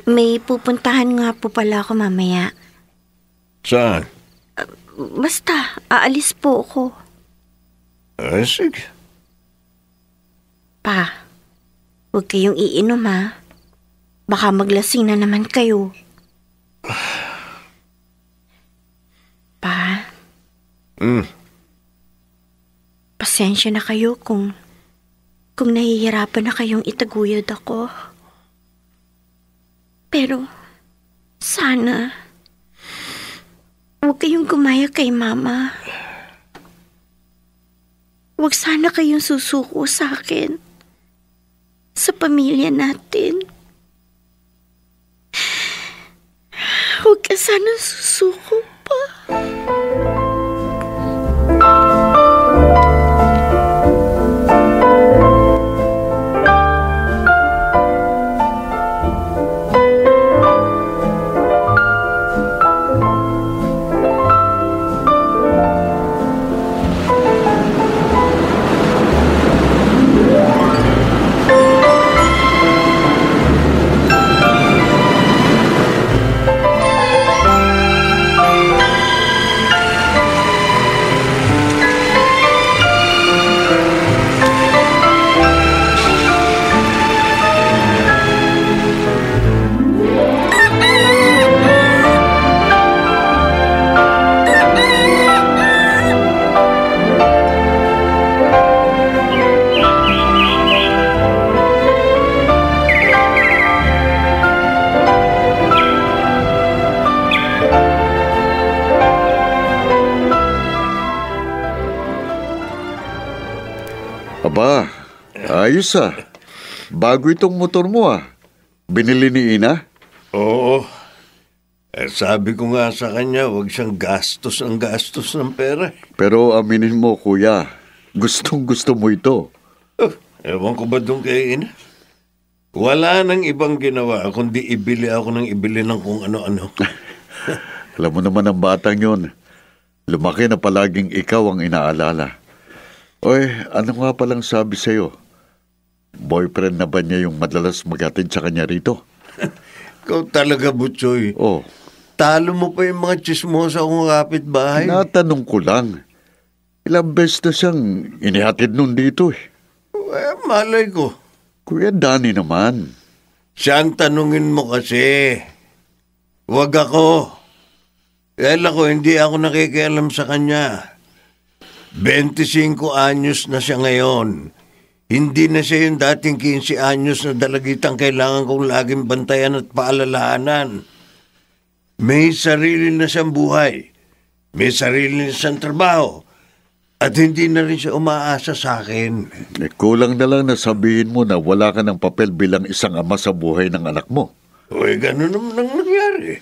May pupuntahan nga po pala ako mamaya. Saan? Basta, aalis po ako. Ay, sige. Pa, huwag kayong iinom ha. Baka maglasing na naman kayo. Pa, pasensya na kayo kung nahihirapan na kayong itaguyod ako. Pero, sana, huwag kayong gumaya kay Mama. Huwag sana kayong susuko sa akin. Sa pamilya natin. Huwag ka sana susuko pa. Aba, ayos ah. Bago itong motor mo ah. Binili ni Ina? Oo. Sabi ko nga sa kanya, huwag siyang gastos ng pera. Pero aminin mo, kuya, gustong gusto mo ito. Ewan ko ba doon kay Ina? Wala nang ibang ginawa kundi ibili ako ng kung ano-ano. Alam mo naman ang batang yun. Lumaki na palaging ikaw ang inaalala. Oy, ano nga palang sabi sa'yo? Boyfriend na ba niya yung madalas maghatid sa kanya rito? Ikaw talaga, Butchoy. Oh. Talo mo pa yung mga chismosa kong kapitbahay. Natanong ko lang. Ilang beses na siyang inihatid nun dito eh. Malay ko. Kuya Danny naman. Siyang tanungin mo kasi. Huwag ako. Dahil ako, hindi ako nakikialam sa kanya. 25 anyos na siya ngayon. Hindi na siya yung dating 15 anyos na dalagitang kailangan kong laging bantayan at paalalahanan. May sarili na siyang buhay. May sarili na siyang trabaho. At hindi na rin siya umaasa sa akin. Kulang na lang na sabihin mo na wala ka ng papel bilang isang ama sa buhay ng anak mo. Uy, ganun naman ang nangyari.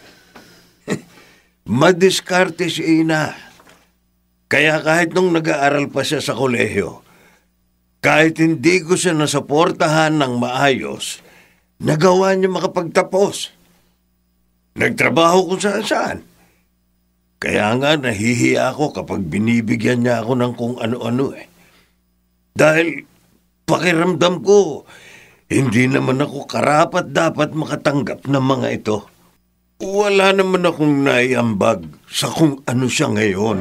Madiskarte si Ina. Kaya kahit nung nag-aaral pa siya sa kolehiyo, kahit hindi ko siya nasuportahan ng maayos, nagawa niya makapagtapos. Nagtrabaho kung saan-saan. Kaya nga nahihiya ako kapag binibigyan niya ako ng kung ano-ano eh. Dahil pakiramdam ko, hindi naman ako karapat dapat makatanggap ng mga ito. Wala naman akong naiambag sa kung ano siya ngayon.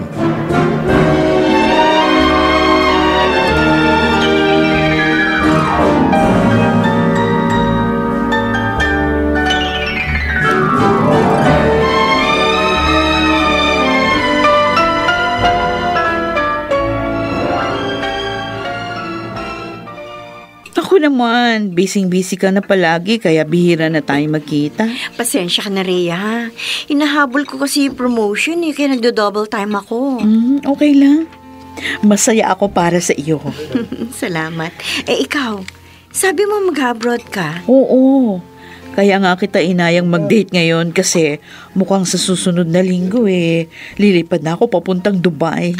Ako naman, busy-busy ka na palagi kaya bihira na tayo magkita. Pasensya ka na, Rhea. Inahabol ko kasi yung promotion kaya nagdo-double time ako. Okay lang. Masaya ako para sa iyo. Salamat. Ikaw, sabi mo mag-abroad ka? Oo. Kaya nga kita inayang mag-date ngayon kasi mukhang sa susunod na linggo lilipad na ako papuntang Dubai.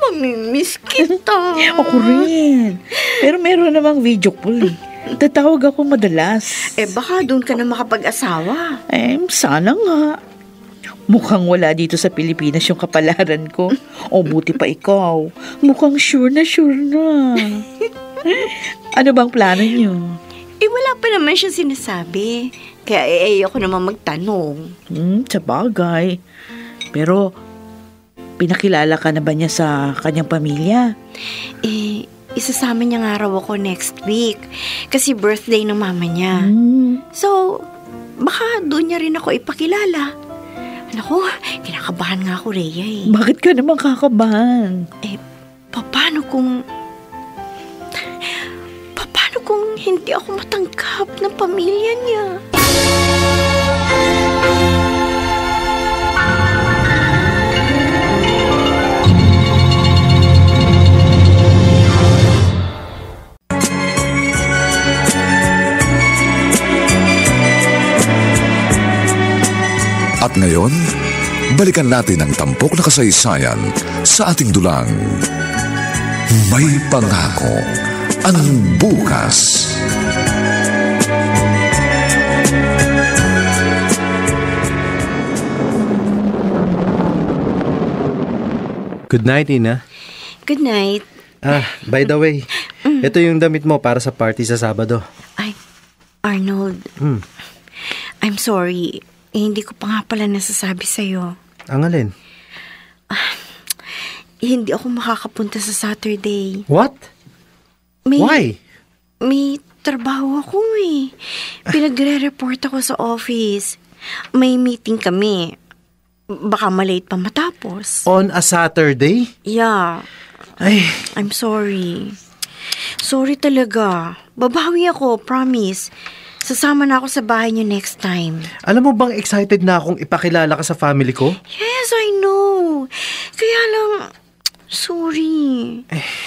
Mamimiss kita. Ako rin. Pero meron namang video call Tatawag ako madalas. Baka doon ka na makapag-asawa. Sana nga. Mukhang wala dito sa Pilipinas yung kapalaran ko. O buti pa ikaw. Mukhang sure na. Ano bang plano niyo? Wala pa naman siya sinasabi. Kaya ayoko naman magtanong. Sa bagay. Pero, pinakilala ka na ba niya sa kanyang pamilya? Isasama niya nga raw ako next week. Kasi birthday ng mama niya. So, baka doon niya rin ako ipakilala. Naku, kinakabahan nga ako, Rhea. Bakit ka naman kakabahan? Paano kung hindi ako matanggap ng pamilya niya? At ngayon, balikan natin ang tampok na kasaysayan sa ating dulang May Pangako ang Bukas. Good night, Ina. Good night. By the way, ito yung damit mo para sa party sa Sabado. Ay, Arnold. I'm sorry. Hindi ko pa nga pala nasasabi sa'yo. Ang alin? Hindi ako makakapunta sa Saturday. What? Why? May trabaho ako Pinagre-report ako sa office. May meeting kami. Baka malate pa matapos. On a Saturday? Yeah. Ay. I'm sorry. Sorry talaga. Babawi ako, promise. Sasama na ako sa bahay niyo next time. Alam mo bang excited na akong ipakilala ka sa family ko? Yes, I know. Kaya lang, sorry.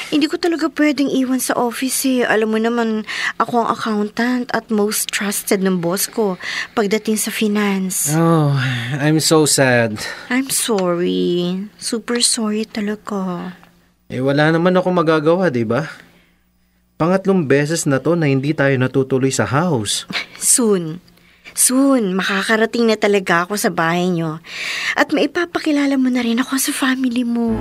Hindi ko talaga pwedeng iwan sa office Alam mo naman, ako ang accountant at most trusted ng boss ko pagdating sa finance. Oh, I'm so sad. I'm sorry. Super sorry talaga. Wala naman ako magagawa, di ba? Pangatlong beses na to na hindi tayo natutuloy sa house. Soon, makakarating na talaga ako sa bahay niyo. At maipapakilala mo na rin ako sa family mo.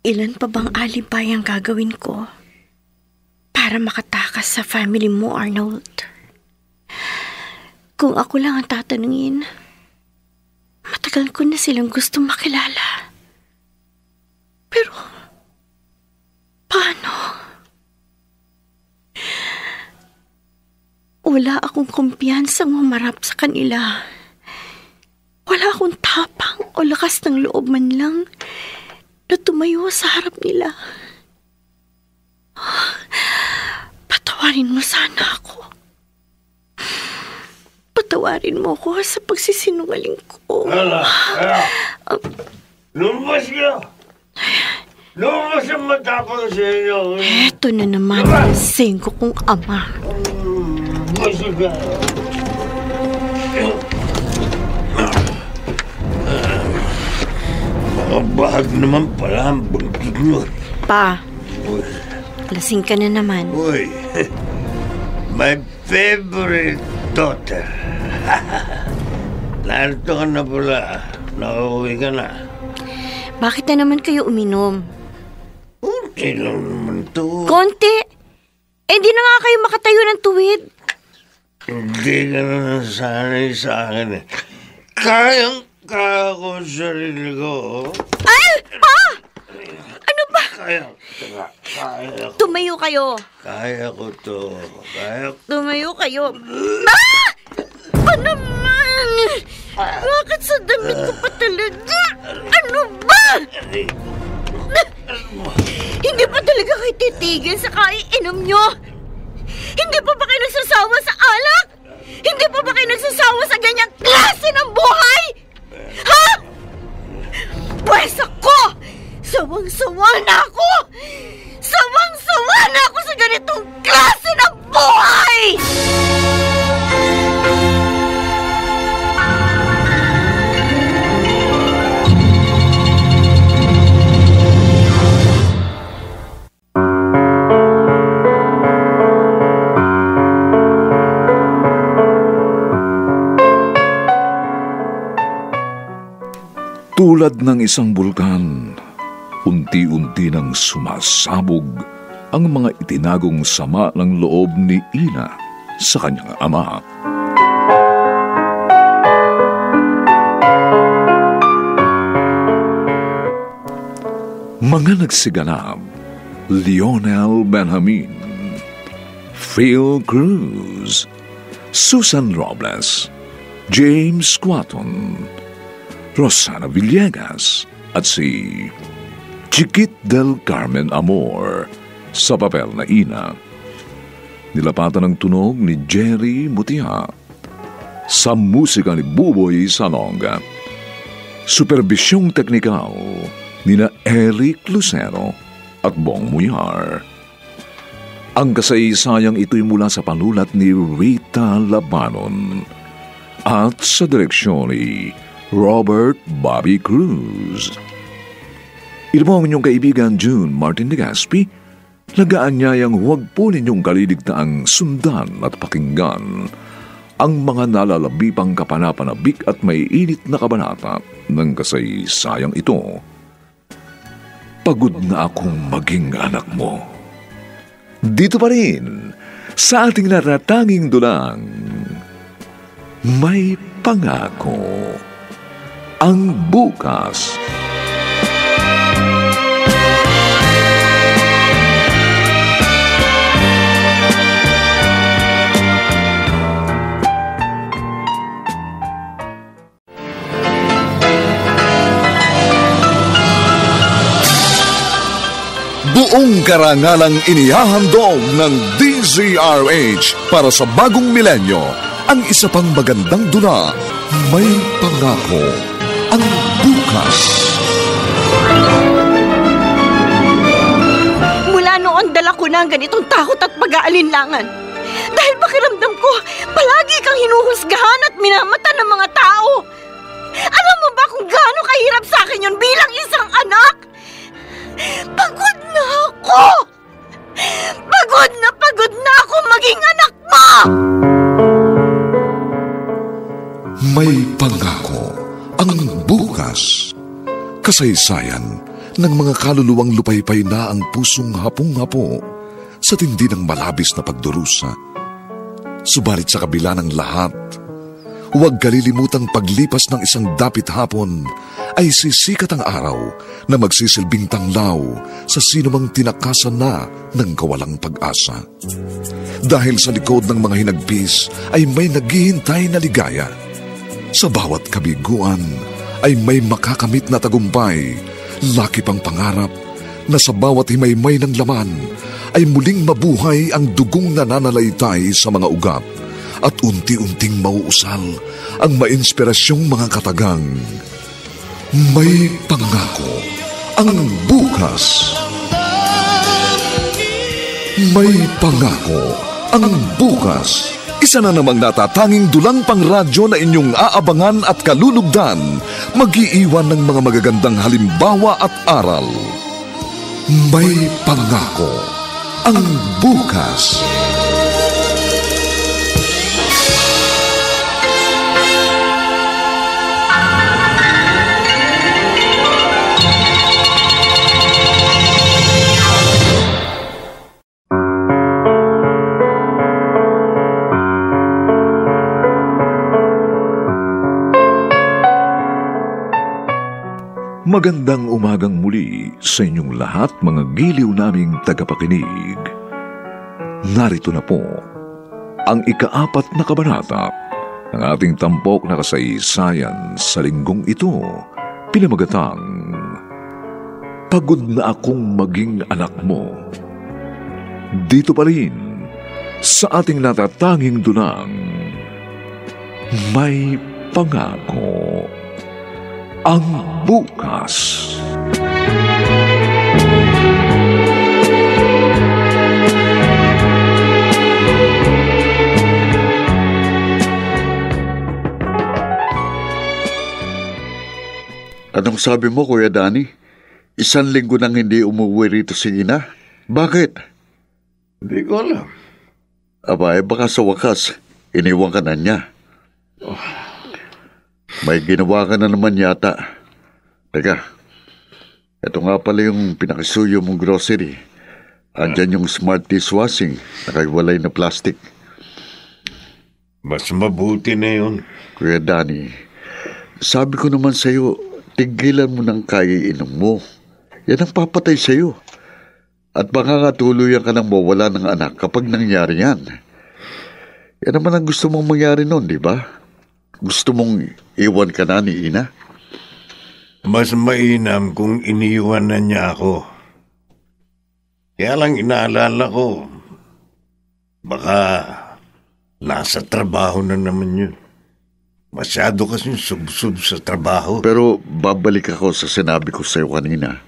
Ilan pa bang alibay ang gagawin ko para makatakas sa family mo, Arnold? Kung ako lang ang tatanungin, matagal ko na silang gustong makilala. Pero, paano? Wala akong kumpiyansang mamarap sa kanila. Wala akong tapang o lakas ng loob man lang na tumayo sa harap nila. Patawarin mo sana ako. Patawarin mo ako sa pagsisinungaling ko. Lumabas ka! Lumabas ang matapang sa inyo! Eto na naman ang sengko kong ama. Basta ka! Makabahag naman pala ang bangkig nyo. Pa, lasing ka na naman. Uy, my favorite daughter. Narito ka na pala. Nakauwi ka na. Bakit na naman kayo uminom? Kunti lang naman to. Konti? Di na nga kayo makatayo ng tuwid. Hindi ka na nasanay sa akin Kaya ko ang sarili ko. Ay! Pa! Ano ba? Kaya ko. Tumayo kayo. Kaya ko to. Tumayo kayo. Ah! Pa naman! Bakit sa damit ko pa talaga? Ano ba? Hindi pa talaga kayo titigil sa kaiinom nyo? Hindi pa ba kayo nagsasawa sa alak? Hindi pa ba kayo nagsasawa sa ganyang klase ng buhay? Ha? Pwes ako! Sawang-sawa na ako! Sawang-sawa na ako sa ganitong klase ng buhay! Tulad ng isang bulkan, unti-unti nang sumasabog ang mga itinagong sama ng loob ni Ina sa kanyang ama. Mga nagsiganap: Lionel Benjamin, Phil Cruz, Susan Robles, James Quaton, Rosana Villegas at si Chiquit del Carmen Amor sa papel na Ina. Nilapatan ng tunog ni Jerry Mutia, sa musika ni Buboy Salonga, superbisyong teknikal nina Eric Lucero at Bong Muyar. Ang kasaysayang ito'y mula sa panulat ni Rita Labanon at sa direksyon ni Robert Bobby Cruz. Ito po ang inyong kaibigan June Martin de Gaspi, nag-aanyayang huwag po ninyong kaliligtaang sundan at pakinggan ang mga nalalabipang kapanapanabik at may init na kabanata ng kasaysayang ito. Pagod na akong maging anak mo. Dito pa rin, sa ating natatanging dulang, may pangako ang bukas. Buong karangalang inihahandog ng DZRH para sa bagong milenyo, ang isa pang magandang dula, may pangako ang bukas. Mula noon, dala ko na ang ganitong takot at pag-aalinlangan. Dahil pakiramdam ko, palagi kang hinuhusgahan at minamata ng mga tao. Alam mo ba kung gaano kahirap sa akin yun bilang isang anak? Pagod na ako! Pagod na ako maging anak mo! May pangako ang bukas. Kasaysayan ng mga kaluluwang lupaypay na ang pusong hapong-hapo sa tindi ng malabis na pagdurusa. Subalit sa kabila ng lahat, huwag kalilimutang paglipas ng isang dapit hapon ay sisikat ang araw na magsisilbing tanglaw sa sinumang tinakasan na ng kawalang pag-asa. Dahil sa likod ng mga hinagpis ay may naghihintay na ligaya. Sa bawat kabiguan ay may makakamit na tagumpay, laki pang pangarap na sa bawat himaymay ng laman ay muling mabuhay ang dugong nananalaytay sa mga ugat at unti-unting mauusal ang mainspirasyong mga katagang. May pangako ang bukas. May pangako ang bukas. Isa na namang natatanging dulang pangradyo na inyong aabangan at kalulugdan, mag-iiwan ng mga magagandang halimbawa at aral. May pangako ang bukas. Magandang umagang muli sa inyong lahat, mga giliw naming tagapakinig. Narito na po ang ika-4 na kabanata ng ating tampok na kasaysayan sa linggong ito, pinamagatang Pagod na akong maging anak mo. Dito pa rin sa ating natatanging dunang, may pangako ang bukas. Anong sabi mo, Kuya Danny? 1 linggo nang hindi umuwi rito si Ina? Bakit? Hindi ko alam. Aba, baka sa wakas, iniwan ka na niya. May ginawa ka na naman yata. Teka, ito nga pala yung pinakisuyo mong grocery. Andyan yung smart dishwashing, nakaiwalay na plastic. Mas mabuti na yun. Kuya Danny, sabi ko naman sa'yo, tigilan mo ng kaiinom mo. Yan ang papatay sa'yo. At makakatuluyan ka ng mawala ng anak kapag nangyari yan. Yan naman ang gusto mong mangyari nun, di ba? Gusto mong iwan ka na ni Ina? Mas mainam kung iniwan na niya ako. Kaya lang inaalala ko, baka nasa trabaho na naman yun. Masyado kasing sub-sub sa trabaho. Pero babalik ako sa sinabi ko sa'yo kanina.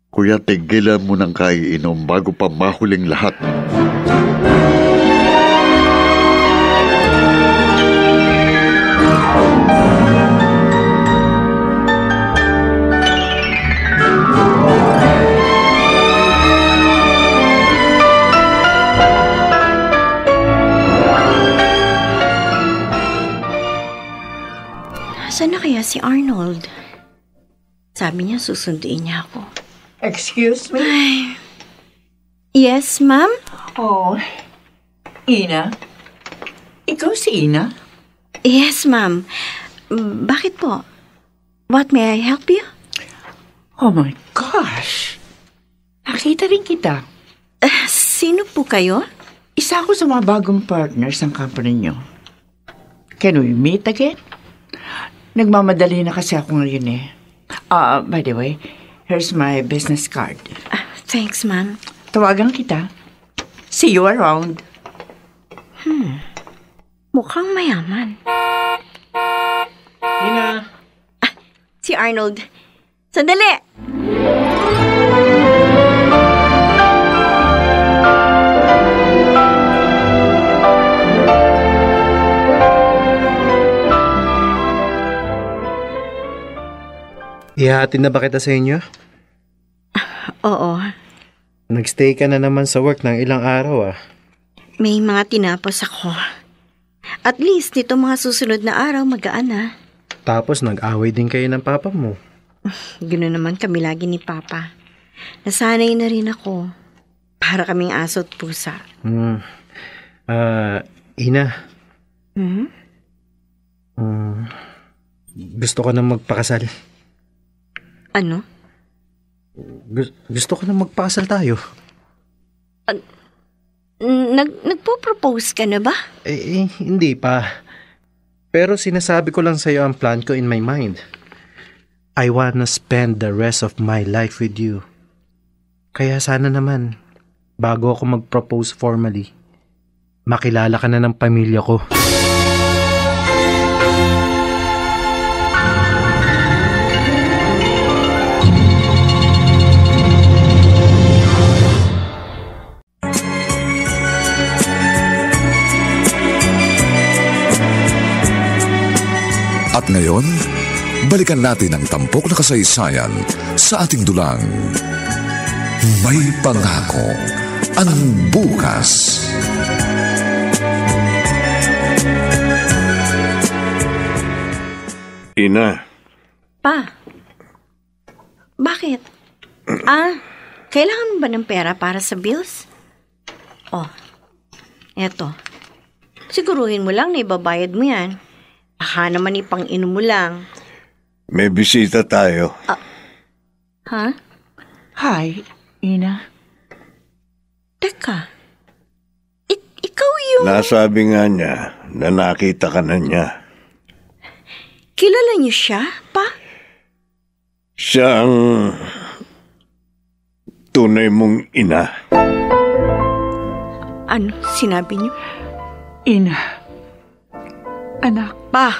Kuya, tigilan mo ng kaiinom bago pa mahuling lahat. Saan na kaya si Arnold? Sabi niya susunduin niya ako. Excuse me? Ay. Yes, ma'am? Oh, Ina? Ikaw si Ina? Yes, ma'am. Bakit po? What, may I help you? Oh my gosh! Nakita rin kita. Sino po kayo? Isa ako sa mga bagong partners ng company niyo. Can we meet again? Nagmamadali na kasi ako ngayon eh. By the way, here's my business card. Thanks, ma'am. Tawagan kita. See you around. Mukhang mayaman. Ina! Si Arnold. Sandali! Ihahatid na ba kita sa inyo? Oo. Nagstay ka na naman sa work ng ilang araw May mga tinapos ako. At least nito mga susunod na araw magaan na. Tapos nag-away din kayo ng papa mo. Ganoon naman kami lagi ni Papa. Nasanay na rin ako. Para kaming aso at pusa. Ina. Hmm? Gusto ko na magpakasal. Ano? Gusto ko na magpakasal tayo. Nagpo-propose ka na ba? Hindi pa. Pero sinasabi ko lang sa'yo ang plan ko in my mind. I wanna spend the rest of my life with you. Kaya sana naman, bago ako mag-propose formally, makilala ka na ng pamilya ko. At ngayon, balikan natin ang tampok na kasaysayan sa ating dulang. May pangako ang bukas. Ina. Pa, bakit? Kailangan mo ba ng pera para sa bills? Eto. Siguruhin mo lang na ibabayad mo yan. Baka naman ipang-inom mo lang. May bisita tayo. Ha? Hi, Ina. Teka. Ikaw yung... Nasabi nga niya na nakita ka na niya. Kilala niyo siya, Pa? Siya ang tunay mong ina. Ano sinabi niyo? Ina. Anak. Pa,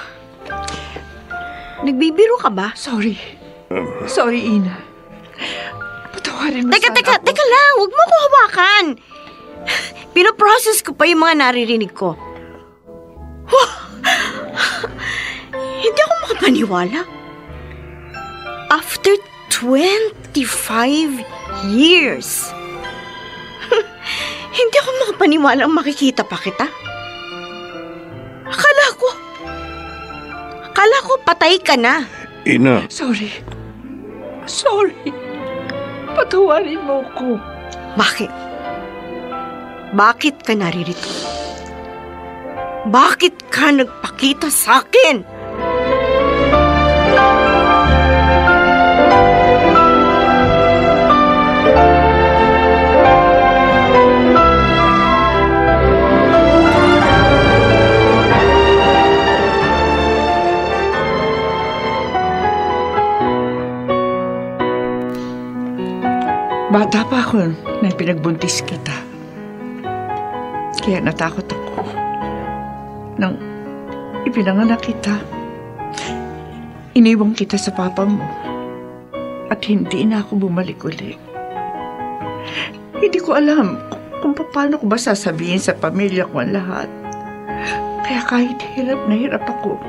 nagbibiro ka ba? Sorry. Sorry, Ina. Patawarin mo Teka sana ako. lang. Huwag mo ko hawakan. Pinoprocess ko pa yung mga naririnig ko. Hindi ako makapaniwala. After 25 years. Hindi ako makapaniwala ang makikita pa kita. Akala ko patay ka na. Ina. Sorry. Sorry. Patawarin mo ko. Bakit? Bakit ka naririto? Bakit ka nagpakita sa akin? Bata pa ako nang pinagbuntis kita. Kaya natakot ako. Nang ipinanganak kita, iniwang kita sa papa mo. At hindi na ako bumalik ulit. Hindi ko alam kung paano ko ba sasabihin sa pamilya ko ang lahat. Kaya kahit hirap na hirap ako,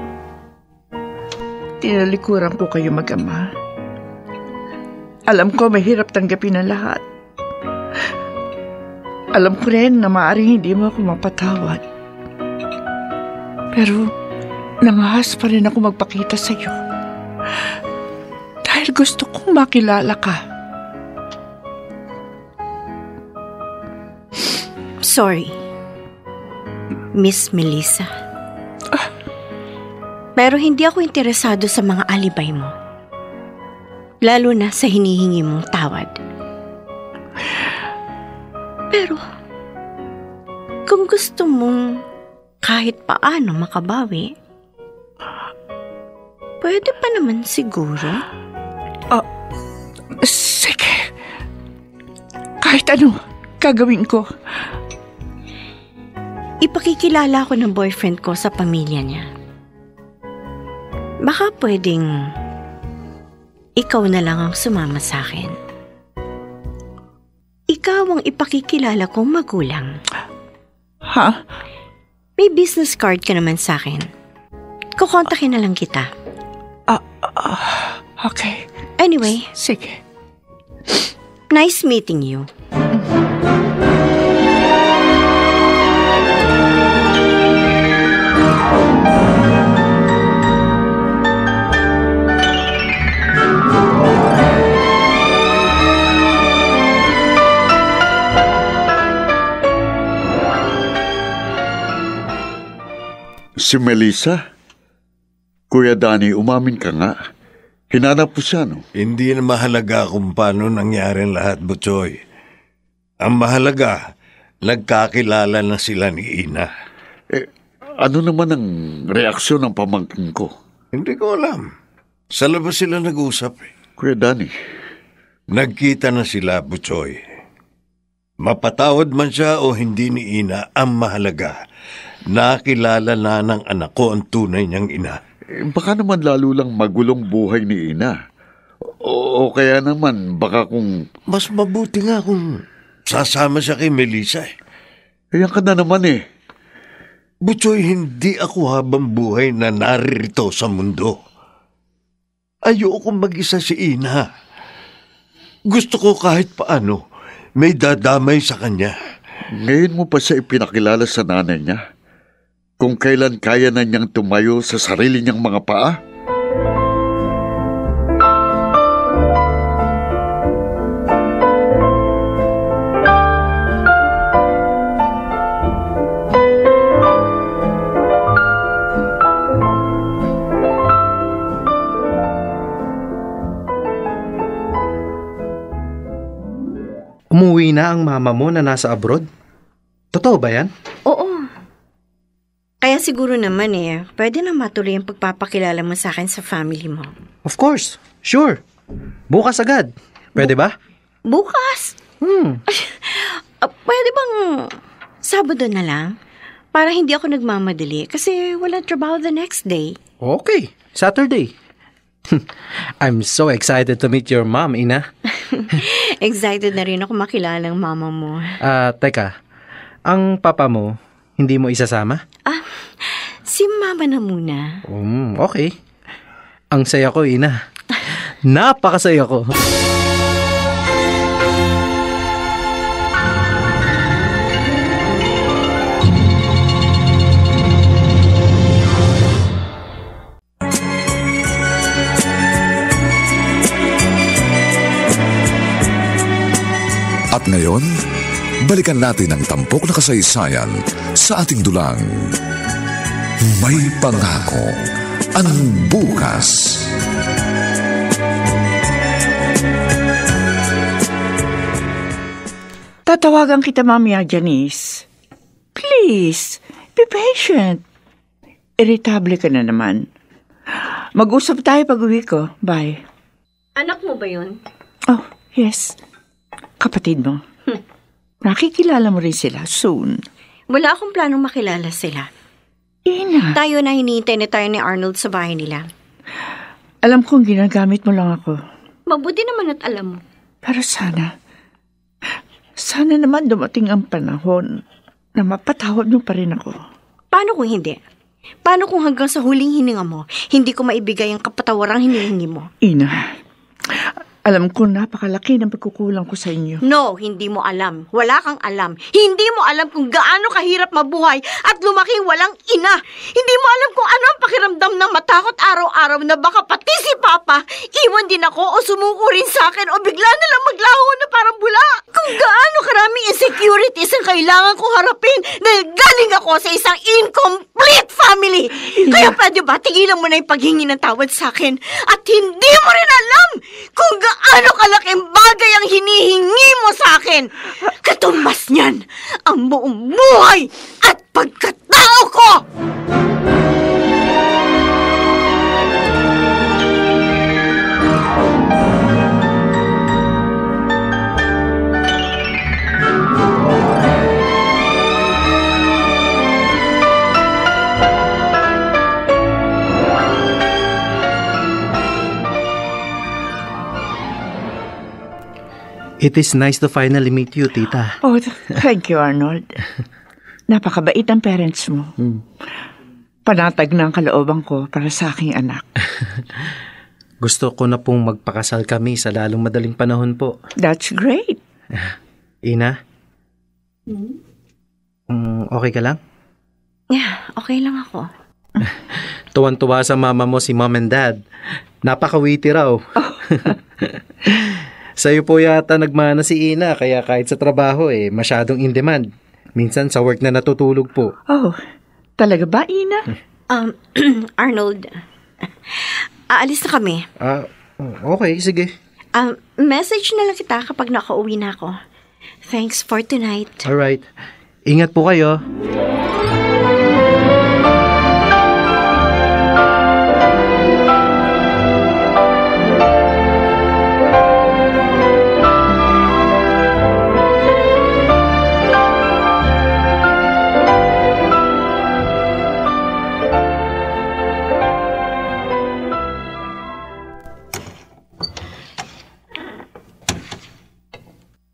tinalikuran ko kayo mag-ama. Alam ko mahirap tanggapin ang lahat. Alam ko rin na maaaring hindi mo ako mapatawad. Pero nangahas pa rin ako magpakita sa iyo. Dahil gusto kong makilala ka. Sorry, Miss Melissa. Pero hindi ako interesado sa mga alibay mo. Lalo na sa hinihingi mong tawad. Pero, kung gusto mong kahit paano makabawi, pwede pa naman siguro. Sige. Kahit ano, gagawin ko. Ipakikilala ko ng boyfriend ko sa pamilya niya. Baka pwedeng ikaw na lang ang sumama sa akin. Ikaw ang ipakikilala kong magulang. Ha? May business card ka naman sa akin. Kukontakin na lang kita. Okay. Anyway. Sige. Nice meeting you. Si Melissa? Kuya Danny, umamin ka nga. Hinanap po siya, no? Hindi na mahalaga kung paano nangyari ang lahat, Butchoy. Ang mahalaga, nagkakilala na sila ni Ina. Ano naman ang reaksyon ng pamangkin ko? Hindi ko alam. Sa labas sila nag-usap. Kuya Danny. Nagkita na sila, Butchoy. Mapatawad man siya o hindi ni Ina, ang mahalaga, nakilala na ng anak ko ang tunay niyang ina. Baka naman lalo lang magulong buhay ni Ina. O kaya naman, baka kung... Mas mabuti nga kung sasama siya kay Melissa. Ayan ka na naman eh. Butchoy, hindi ako habang buhay na naririto sa mundo. Ayoko mag-isa si Ina. Gusto ko kahit paano may dadamay sa kanya. Ngayon mo pa siya ipinakilala sa nanay niya? Kung kailan kaya na niyang tumayo sa sarili niyang mga paa? Umuwi na ang mama mo na nasa abroad? Totoo ba yan? Oo. Kaya siguro naman pwede na matuloy ang pagpapakilala mo sa akin sa family mo. Of course. Sure. Bukas agad. Pwede ba? Bukas? Pwede bang Sabado na lang? Para hindi ako nagmamadali kasi walang trabaho the next day. Okay. Saturday. I'm so excited to meet your mom, Ina. Excited na rin ako makilala ang mama mo. Teka. Ang papa mo, hindi mo isasama? Si mama na muna. Okay. Ang saya ko, Ina. Napakasaya ko. ngayon, balikan natin ang tampok na kasaysayan sa ating dulang. May pangako ang bukas. Tatawagan kita mamaya, Janice. Please, be patient. Irritable ka na naman. Mag-usap tayo pag-uwi ko. Bye. Anak mo ba yun? Oh, yes. Kapatid mo. Nakikilala mo rin sila soon. Wala akong planong makilala sila. Ina. Tayo na hinihintay na tayo ni Arnold sa bahay nila. Alam kong ginagamit mo lang ako. Mabuti naman at alam mo. Pero sana naman dumating ang panahon na mapatawad mo pa rin ako. Paano kung hindi? Paano kung hanggang sa huling hininga mo, hindi ko maibigay ang kapatawarang hinihingi mo? Ina, alam ko napakalaki ng pagkukulang ko sa inyo. No, hindi mo alam. Wala kang alam. Hindi mo alam kung gaano kahirap mabuhay at lumaki walang ina. Hindi mo alam kung ano ang pakiramdam ng matakot araw-araw na baka pati si Papa iwan din ako o sumuko rin sa akin o bigla na lang maglaho na parang bula. Kung gaano karaming insecurities ang kailangan kong harapin dahil galing ako sa isang incomplete family. Kaya pwede ba tigilan mo na yung paghingi ng tawad sa akin at hindi mo rin alam kung gaano kalaking bagay ang hinihingi mo sa akin. Katumbas niyan ang buong buhay at pagkatao ko! It is nice to finally meet you, tita. Oh, thank you, Arnold. Napakabait ang parents mo. Panatag na ang kalooban ko para sa aking anak. Gusto ko na pong magpakasal kami sa lalong madaling panahon po. That's great. Ina? Okay ka lang? Yeah, okay lang ako. Tuwan-tuwa sa mama mo si mom and dad. Napaka-witty raw. Sa'yo po yata nagmana si Ina, kaya kahit sa trabaho masyadong in demand. Minsan sa work na natutulog po. Oh, talaga ba, Ina? Arnold, aalis na kami. Okay, sige. Message na lang kita kapag nakauwi na ako. Thanks for tonight. Alright. Ingat po kayo.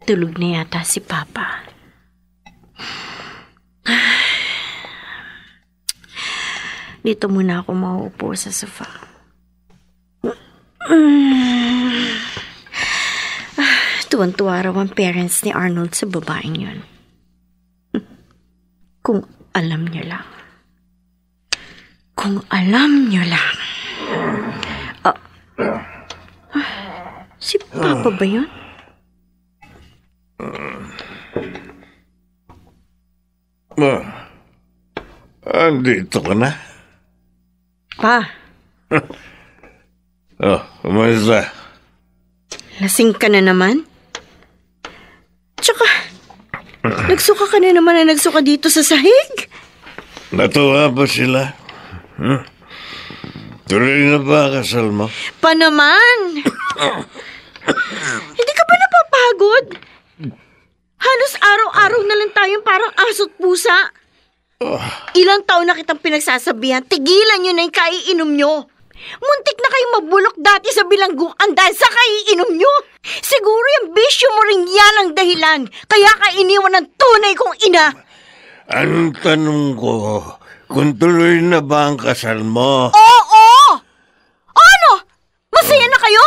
Tulog na yata si Papa. Dito muna ako mauupo sa sofa. Tuwan-tuwa raw ang parents ni Arnold sa babaeng yun. Kung alam niyo lang. Kung alam niyo lang. Si Papa ba yun? Andito ka na? Pa. Kumusta? Lasing ka na naman? Tsaka, nagsuka ka na naman na nagsuka dito sa sahig? Natuwa ba sila? Tuloy na ba kasal mo? Pa naman! Hindi ka ba napapagod? Halos araw-araw na lang tayong parang aso't pusa. Ilang taon na kitang pinagsasabihan, tigilan nyo na yung kaiinom nyo. Muntik na kayong mabulok dati sa bilangguan dahil sa kaiinom nyo. Siguro yung bisyo mo rin yan ang dahilan, kaya ka iniwan ng tunay kong ina. Anong tanong ko, kung tuloy na ba ang kasal mo? Oo! Ano? Masaya na kayo?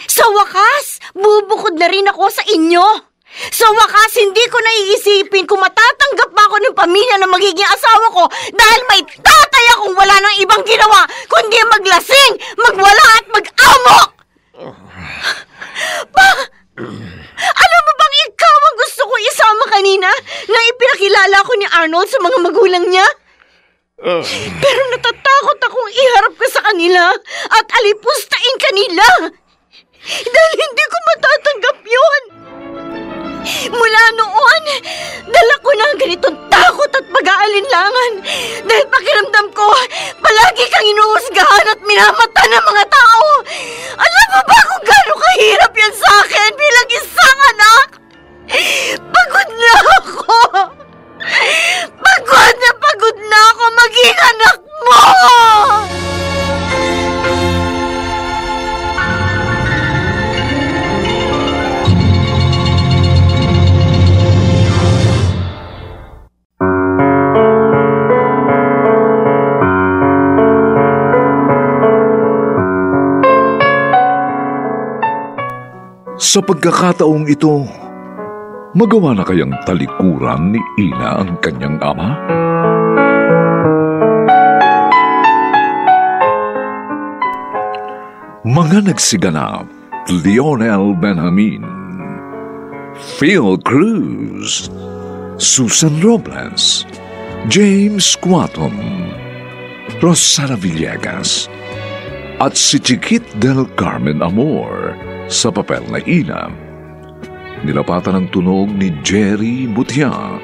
Sa wakas, bubukod na rin ako sa inyo. Sa wakas, hindi ko naiisipin kung matatanggap ba ako ng pamilya na magiging asawa ko dahil may tatay akong wala ng ibang ginawa kundi maglasing, magwala at mag-amok! Pa! Alam mo bang ikaw ipinakilala ko ni Arnold sa mga magulang niya. Pero natatakot akong iharap ka sa kanila at alipustain kanila. Dahil hindi ko matatanggap yun. Mula noon, dala ko na ang ganitong takot at pag-aalinlangan. Dahil pakiramdam ko, palagi kang inuhusgahan at minamata ng mga tao. Alam mo ba kung gaano kahirap yan sa akin bilang isang anak? Pagod na ako. Pagod na ako maging anak mo! Sa pagkakataong ito, magawa na kayang talikuran ni Ina ang kanyang ama? Mga nagsiganap, Lionel Benjamin, Phil Cruz, Susan Robles, James Quaton, Rosana Villegas, at si Chiquit del Carmen Amor sa papel na Ina. Nilapatan ng tunog ni Jerry Butia.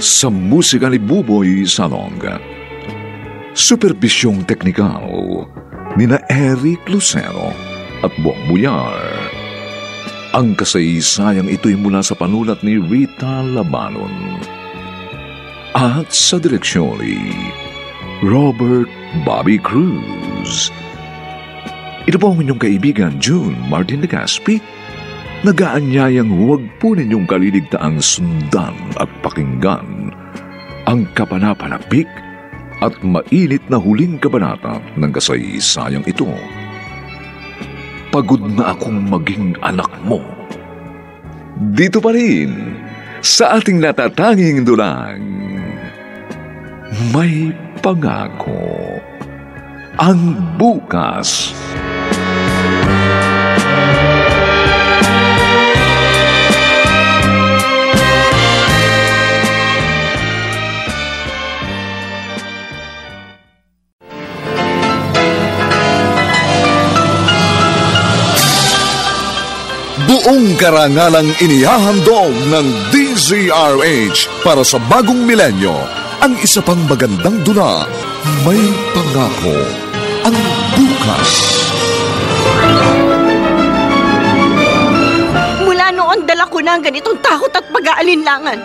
Sa musika ni Buboy Salonga. Superbisyong teknikal ni na Eric Lucero at Bong Buyar. Ang kasaysayang ito'y mula sa panulat ni Rita Labanon. At sa direksyon ni Robert Bobby Cruz. Ito po ang inyong kaibigan, June Martin de Gaspi, nagaanyayang huwag po ninyong kaliligtaang sundan at pakinggan ang kapanapanapik at mainit na huling kabanata ng kasaysayang ito. Pagod na akong maging anak mo. Dito pa rin, sa ating natatanging dulang, may pangako ang bukas. Buong karangalang inihahandog ng DZRH para sa bagong milenyo ang isa pang magandang dula, May Pangako ang Bukas. Mula noon dala ko na ang ganitong takot at pag-aalinlangan.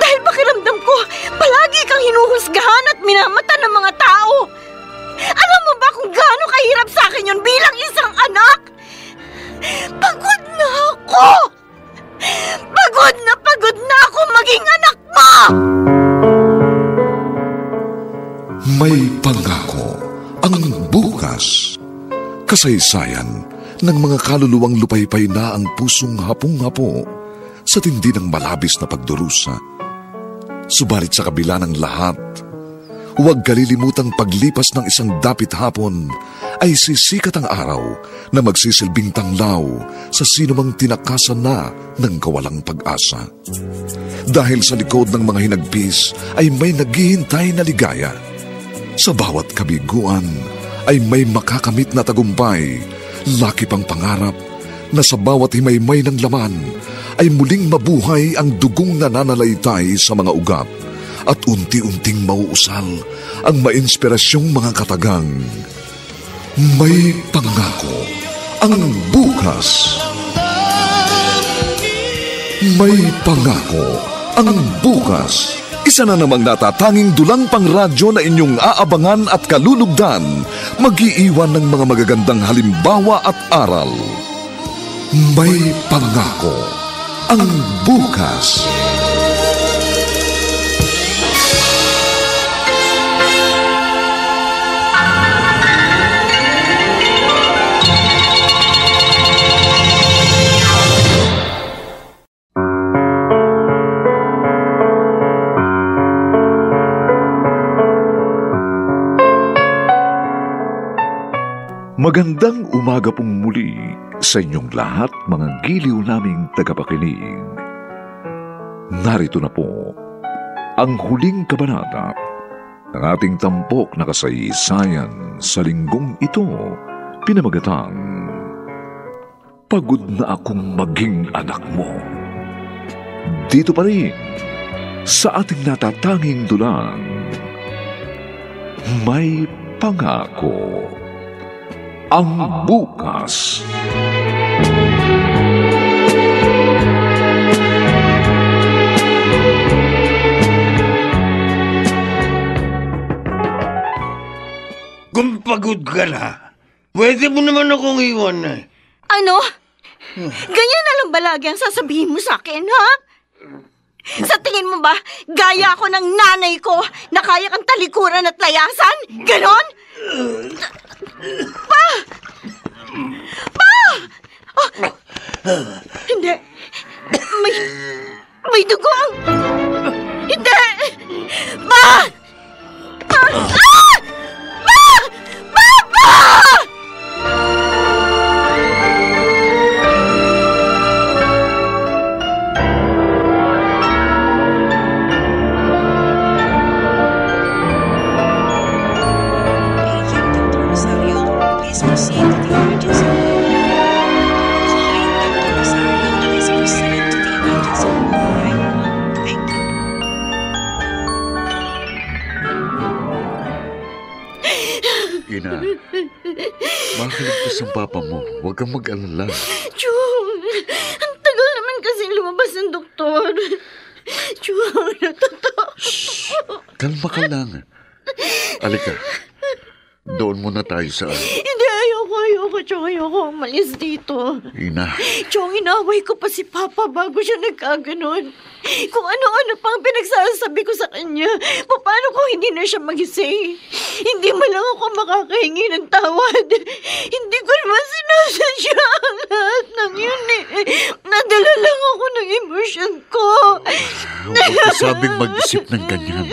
Dahil pakiramdam ko, palagi kang hinuhusgahan at minamata ng mga tao. Alam mo ba kung gaano kahirap sa akin yun bilang isang anak? Pagod na ako! Pagod na ako maging anak mo! May Pangako ang Bukas. Kasaysayan ng mga kaluluwang lupaypay na ang pusong hapong-hapo sa tindi ng malabis na pagdurusa. Subalit sa kabila ng lahat, huwag kalilimutang paglipas ng isang dapit hapon ay sisikat ang araw na magsisilbing tanglaw sa sinumang tinakasan na ng kawalang pag-asa. Dahil sa likod ng mga hinagpis ay may naghihintay na ligaya. Sa bawat kabiguan ay may makakamit na tagumpay, laki pang pangarap na sa bawat himaymay ng laman ay muling mabuhay ang dugong nananalaytay sa mga ugat at unti-unting mauusal ang mainspirasyong mga katagang. May Pangako ang Bukas. May Pangako ang Bukas. Isa na namang natatanging dulang pangradyo na inyong aabangan at kalulugdan, mag-iiwan ng mga magagandang halimbawa at aral. May Pangako ang Bukas. Magandang umaga pong muli sa inyong lahat, mga giliw naming tagapakinig. narito na po ang huling kabanata ng ating tampok na kasaysayan sa linggong ito, pinamagatang Pagod na akong maging anak mo. Dito pa rin sa ating natatanging dulang, May Pangako. Ang bukas. Kung pagod ka na, pwede mo naman akong iwan na. Ano? Ganyan na lang ba lagi ang sasabihin mo sa akin, ha? Sa tingin mo ba, gaya ako ng nanay ko na kaya kang talikuran at layasan? Ganon? Pa! Pa! Oh, hindi. May dugo. Hindi! Pa! Pa! Ah! Pa! Papa! Please proceed to the emergency room. Flying Dr. Rosario, please proceed to the emergency room right now. Thank you. Ina, makaligtas ang papa mo. Huwag kang mag-alala. Chong, ang tagal naman kasi lumabas ng doktor. Chong, natatawa. Kalma ka lang. Alika, doon muna tayo sa... Hindi, ayoko, Chong, ayoko umalis dito. Ina. Chong, inaway ko pa si Papa bago siya nagkaganon. Kung ano-ano pang pinagsasabi ko sa kanya, paano kung hindi na siya magising? Hindi man lang ako makakahingi ng tawad. Hindi ko naman sinasadya ang lahat ng yun eh. Nadala lang ako ng emosyon ko. Huwag ka sabing mag-isip ng ganyan.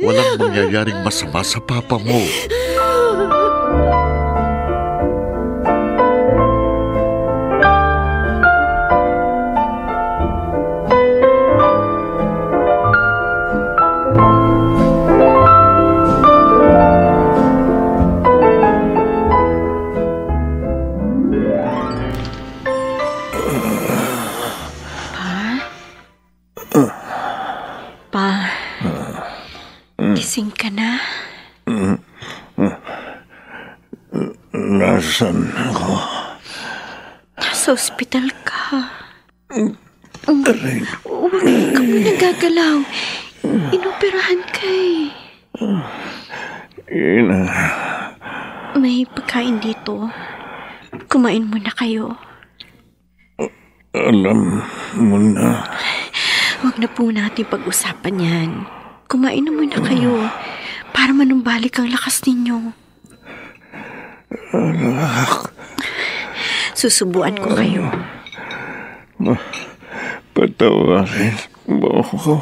Walang mangyayaring masama sa papa mo. Gising ka na? Nasaan ako? Nasa ospital ka. Huwag ka muna gagalaw. Inoperahan ka eh. Ina. May pagkain dito. Kumain muna kayo. Alam mo na. Huwag na po natin pag-usapan yan. Kumain na muna kayo para manumbalik ang lakas ninyo. Anak. Susubuan ko kayo. Patawarin mo ko.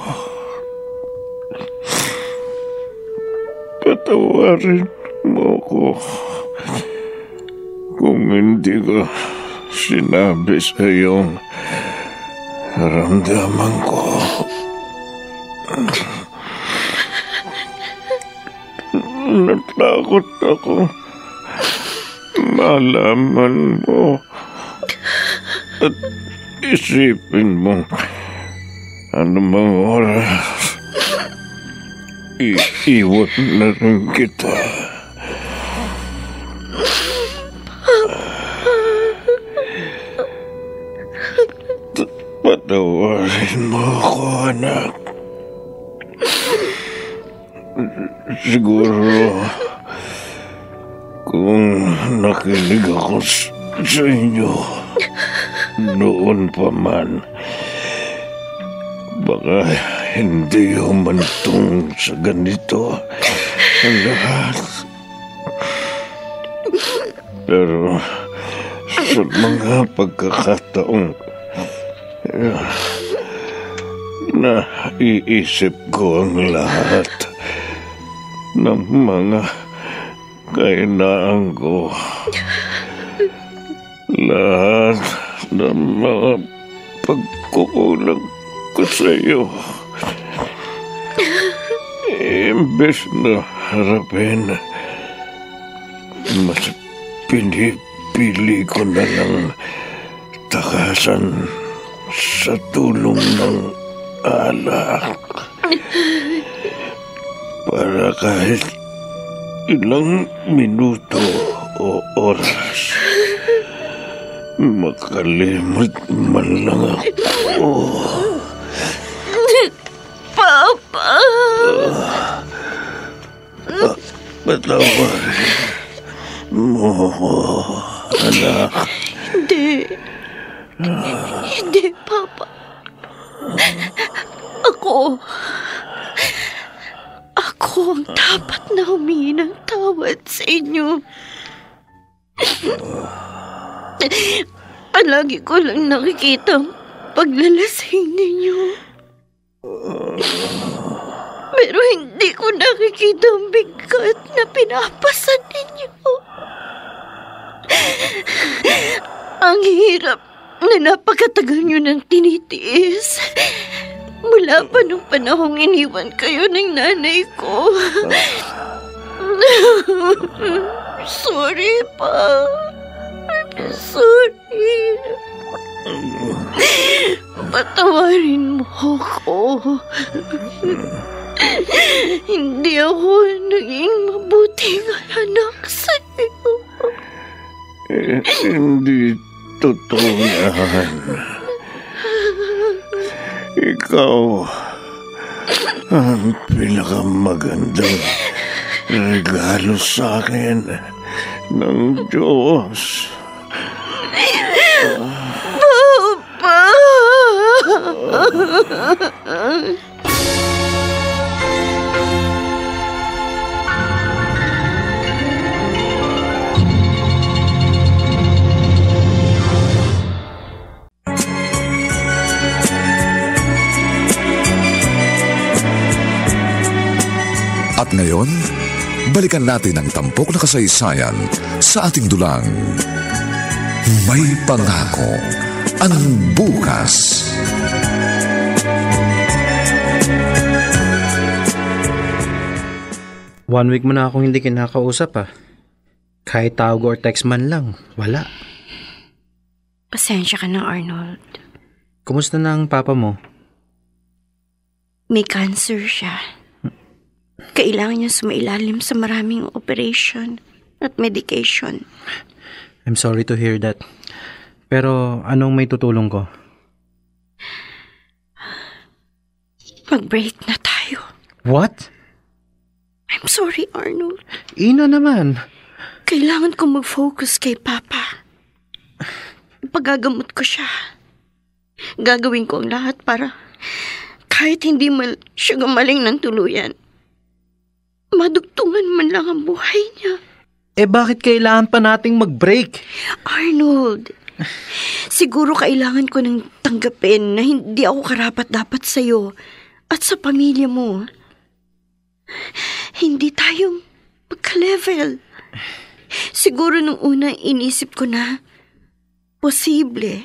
Patawarin mo ko. Kung hindi ko sinabi sa iyong ramdaman ko. Natakot ako. Malaman mo at isipin mo anumang oras iiwan na rin kita. Patawarin mo ako, anak. Siguro kung nakinig ako sa inyo noon pa man, baka hindi humantong sa ganito ang lahat. Pero sa mga pagkakataong naiisip ko ang lahat ng mga kainaan ko. Lahat ng mga pagkukulang ko sa'yo. Imbes na harapin, mas pinipili ko na lang takasan sa tulong ng alak. Para kahit ilang minuto o oras, makalimot man lang ako. Papa! Patawarin mo ako, anak. Hindi. Hindi, Papa. Ako ang dapat na humingi ng tawad sa inyo. Palagi ko lang nakikita ang paglalasing ninyo. Pero hindi ko nakikita ang bigat na pinapasan ninyo. Ang hirap na napakatagal nyo nang tinitiis. Mula pa nung panahong iniwan kayo ng nanay ko. Sorry pa. Sorry. Patawarin mo ako. Hindi ako naging mabuting anak sa'yo. Hindi totoo yan. Ikaw ang pinakamagandang regalo sa akin ng Diyos. Papa! At ngayon, balikan natin ang tampok na kasaysayan sa ating dulang. May pangako ang bukas. One week mo na akong hindi kinakausap Kahit tawag or text man lang, wala. Pasensya ka na, Arnold. Kumusta na ang papa mo? May cancer siya. Kailangan niya sumailalim sa maraming operation at medication. I'm sorry to hear that. Pero anong may tutulong ko? Mag-break na tayo. What? I'm sorry, Arnold. Ina naman. Kailangan ko mag-focus kay Papa. Pagagamot ko siya. Gagawin ko ang lahat para kahit hindi siya gumaling ng tuluyan, madugtungan man lang ang buhay niya. Bakit kailangan pa nating mag-break? Arnold, siguro kailangan ko nang tanggapin na hindi ako karapat-dapat sa'yo at sa pamilya mo. Hindi tayo magka-level. Siguro nung una inisip ko na posible.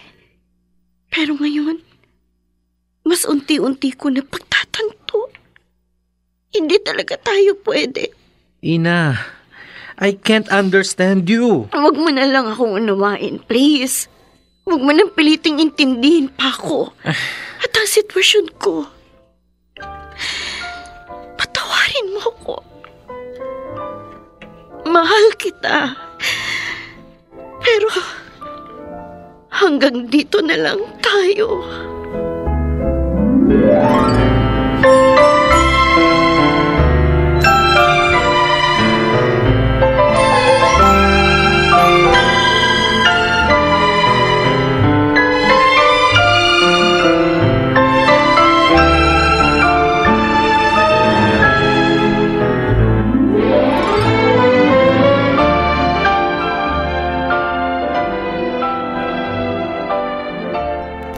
Pero ngayon, mas unti-unti ko na pagtatanto. Hindi talaga tayo pwede. Ina, I can't understand you. Huwag mo na lang akong unawain, please. Huwag mo nang piliting intindihin pa ako at ang sitwasyon ko. Patawarin mo ako. Mahal kita. Pero hanggang dito na lang tayo.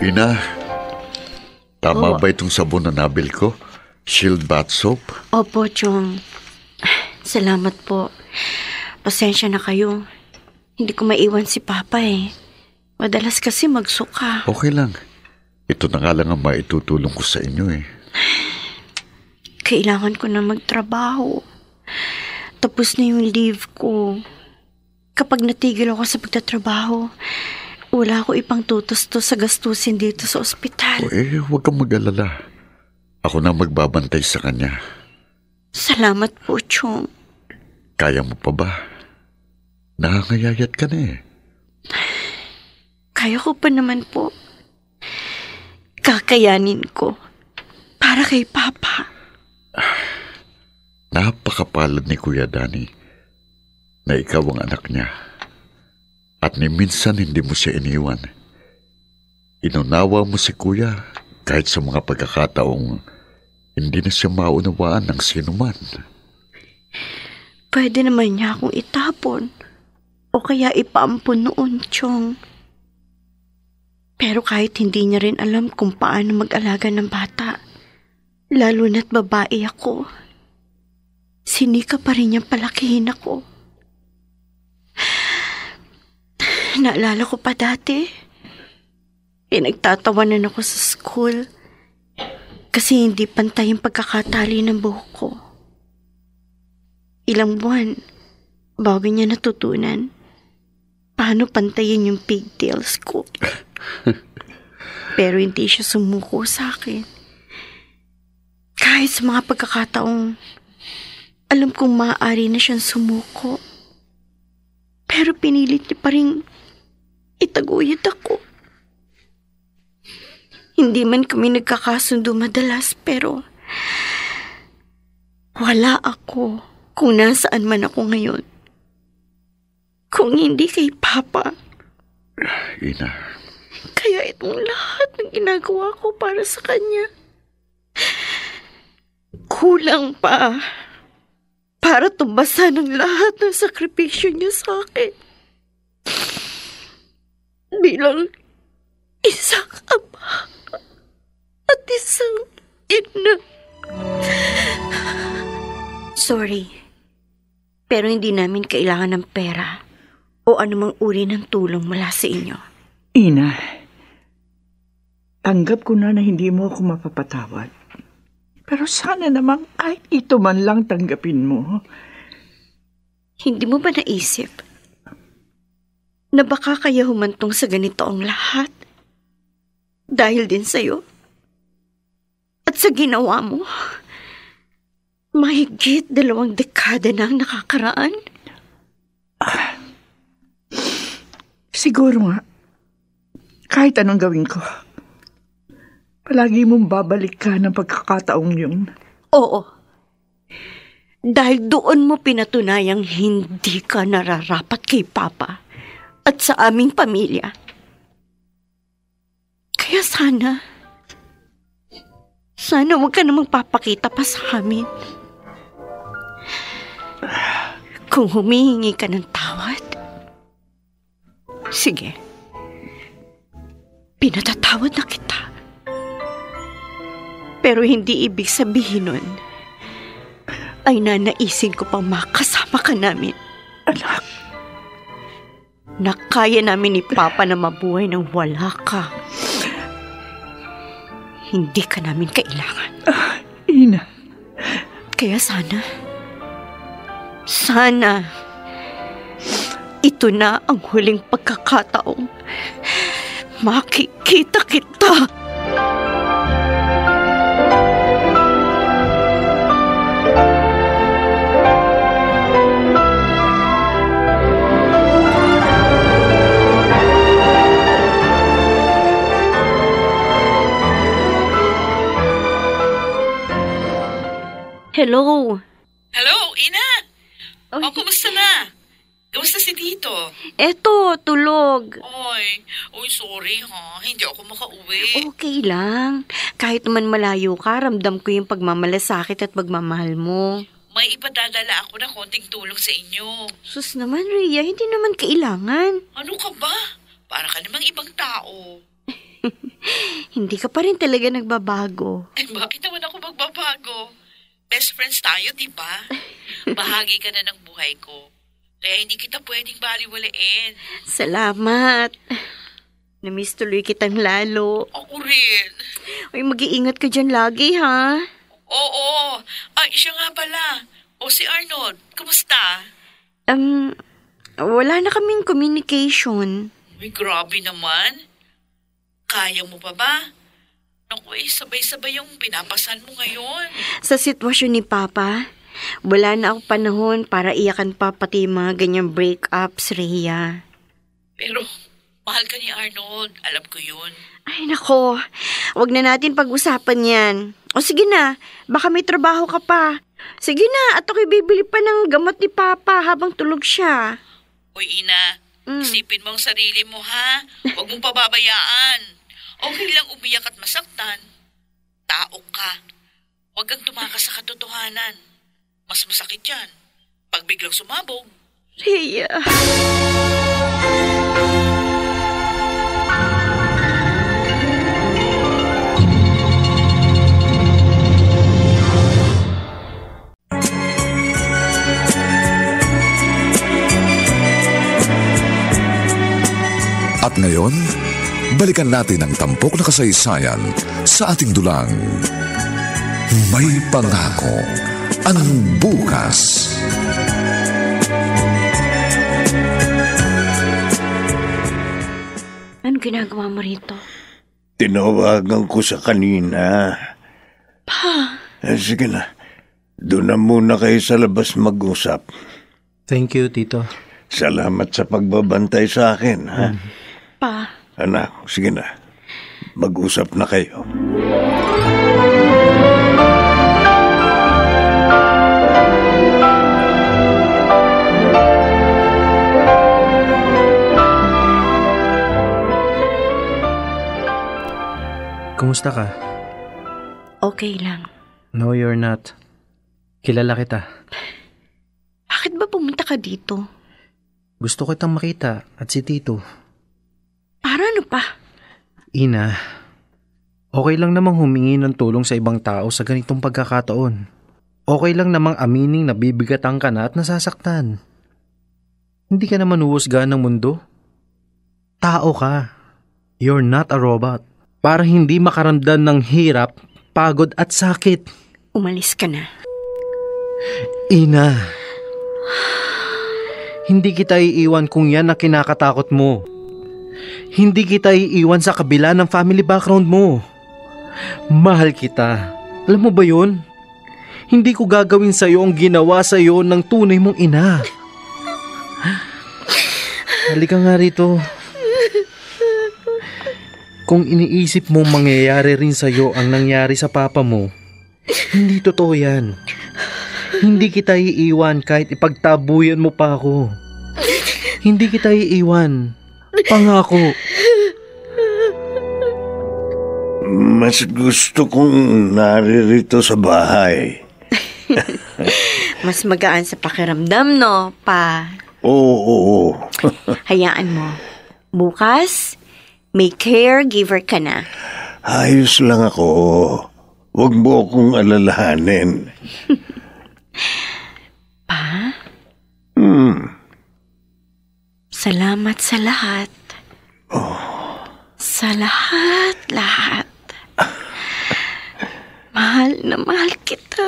Ina, tama ba itong sabon na nabil ko? Shield bath soap? Opo, Chong. Salamat po. Pasensya na kayo. Hindi ko maiwan si Papa Madalas kasi magsuka. Okay lang. Ito na nga lang ang maitutulong ko sa inyo eh. Kailangan ko na magtrabaho. Tapos na yung leave ko. Kapag natigil ako sa pagtatrabaho, wala ako ipang tutos-tos sa gastusin dito sa ospital. Huwag kang mag-alala. Ako na magbabantay sa kanya. Salamat po, Chong. Kaya mo pa ba? Nakangayayat ka na eh. Kaya ko pa naman po. Kakayanin ko. Para kay Papa. Napakapalad ni Kuya Danny na ikaw ang anak niya. At ni minsan hindi mo siya iniwan. Inunawa mo si Kuya kahit sa mga pagkakataong hindi na siya maunawaan ng sinuman. Pwede naman niya akong itapon o kaya ipaampon noon, Chong. Pero kahit hindi niya rin alam kung paano mag-alaga ng bata, lalo na't babae ako, sinika pa rin niyang palakihin ako. Naalala ko pa dati, nagtatawanan ako sa school kasi hindi pantay yung pagkakatali ng buhok ko. Ilang buwan bago niya natutunan paano pantayin yung pigtails ko. Pero hindi siya sumuko sa akin. Kahit sa mga pagkakataong alam kong maaari na siyang sumuko. Pero pinilit niya pa rin itaguyod ako. Hindi man kami nagkakasundo madalas, pero wala ako kung nasaan man ako ngayon. Kung hindi kay Papa. Ina. Kaya itong lahat ng ginagawa ko para sa kanya, kulang pa para tumbasan ang lahat ng sakripisyo niya sa akin. Bilang isang ama at isang ina. Sorry, pero hindi namin kailangan ng pera o anumang uri ng tulong mula sa inyo. Ina, tanggap ko na hindi mo ako mapapatawad. Pero sana naman kahit ito man lang tanggapin mo. Hindi mo ba naisip na baka kaya humantong sa ganito ang lahat? Dahil din sa'yo? At sa ginawa mo? Mahigit 2 dekada na ang nakakaraan? Siguro nga. Kahit anong gawin ko, palagi mong babalik ka ng pagkakataong yun. Oo. Dahil doon mo pinatunayang hindi ka nararapat kay Papa at sa aming pamilya. Kaya sana huwag ka na magpapakita pa sa amin. Kung humihingi ka ng tawad, sige. Pinatatawad na kita. Pero hindi ibig sabihin nun ay nanaisin ko pang makasama ka namin. Anak. Na kaya namin ni Papa na mabuhay nang wala ka. Hindi ka namin kailangan. Ina. Kaya sana, ito na ang huling pagkakataong makikita kita. Hello. Hello, Ina! Oy. Kumusta na? Kumusta si Tito? Eto, tulog. Oy, sorry ha. Hindi ako makauwi. Okay lang. Kahit naman malayo ka, ramdam ko yung pagmamalasakit at pagmamahal mo. May ipadadala ako na konting tulong sa inyo. Sus naman, Rhea, hindi naman kailangan. Ano ka ba? Para ka namang ibang tao. Hindi ka pa rin talaga nagbabago. Bakit naman ako magbabago? Best friends tayo, di ba? Bahagi ka na ng buhay ko. Kaya hindi kita pwedeng baliwalain. Salamat. Namiss tuloy kitang lalo. Ako rin. Uy, mag-iingat ka dyan lagi, ha? Oo. Ay, siya nga pala. O si Arnold, kumusta? Wala na kaming communication. Uy, grabe naman. Kaya mo pa ba? Naku, sabay-sabay yung pinapasan mo ngayon. Sa sitwasyon ni Papa, wala na ako panahon para iyakan pa pati yung mga ganyang breakups, Rhea. Pero, mahal ka ni Arnold. Alam ko yun. Ay, nako. Huwag na natin pag-usapan yan. O sige na, baka may trabaho ka pa. Sige na, at ako'y bibili pa ng gamot ni Papa habang tulog siya. Uy, Ina, isipin mo ang sarili mo, ha? Huwag mong pababayaan. Okay lang umiyak at masaktan. Tao ka. Huwag kang tumakas sa katotohanan. Mas masakit yan. Pag biglang sumabog. Rhea. At ngayon, balikan natin ang tampok na kasaysayan sa ating dulang. May pangako ang bukas. Ano ginagawa mo rito? Tinawagan ko sa kanina. Pa? Sige na. Doon na muna kayo sa labas mag-usap. Thank you, Tito. Salamat sa pagbabantay sa akin, ha? Pa? Anak, sige na. Mag-usap na kayo. Kumusta ka? Okay lang. No, you're not. Kilala kita. Bakit ba pumunta ka dito? Gusto kitang makita at si Tito. Para ano pa? Ina, okay lang namang humingi ng tulong sa ibang tao sa ganitong pagkakataon. Okay lang namang amining nabibigatan ka na at nasasaktan. Hindi ka naman huhusgahan ng mundo. Tao ka. You're not a robot. Para hindi makaramdam ng hirap, pagod at sakit. Umalis ka na. Ina, hindi kita iiwan kung yan ang kinakatakot mo. Hindi kita iiwan sa kabila ng family background mo. Mahal kita. Alam mo ba yun? Hindi ko gagawin sa'yo ang ginawa sa'yo ng tunay mong ina. Halika nga rito. Kung iniisip mo mangyayari rin sa'yo ang nangyari sa papa mo, hindi totoo yan. Hindi kita iiwan kahit ipagtabuyan mo pa ako. Hindi kita iiwan. Pangako. Mas gusto kong naririto sa bahay. Mas magaan sa pakiramdam, no, pa? Oo. Hayaan mo. Bukas, may caregiver ka na. Ayos lang ako. Huwag mo akong alalahanin. Pa? Salamat sa lahat. Sa lahat. Mahal na mahal kita.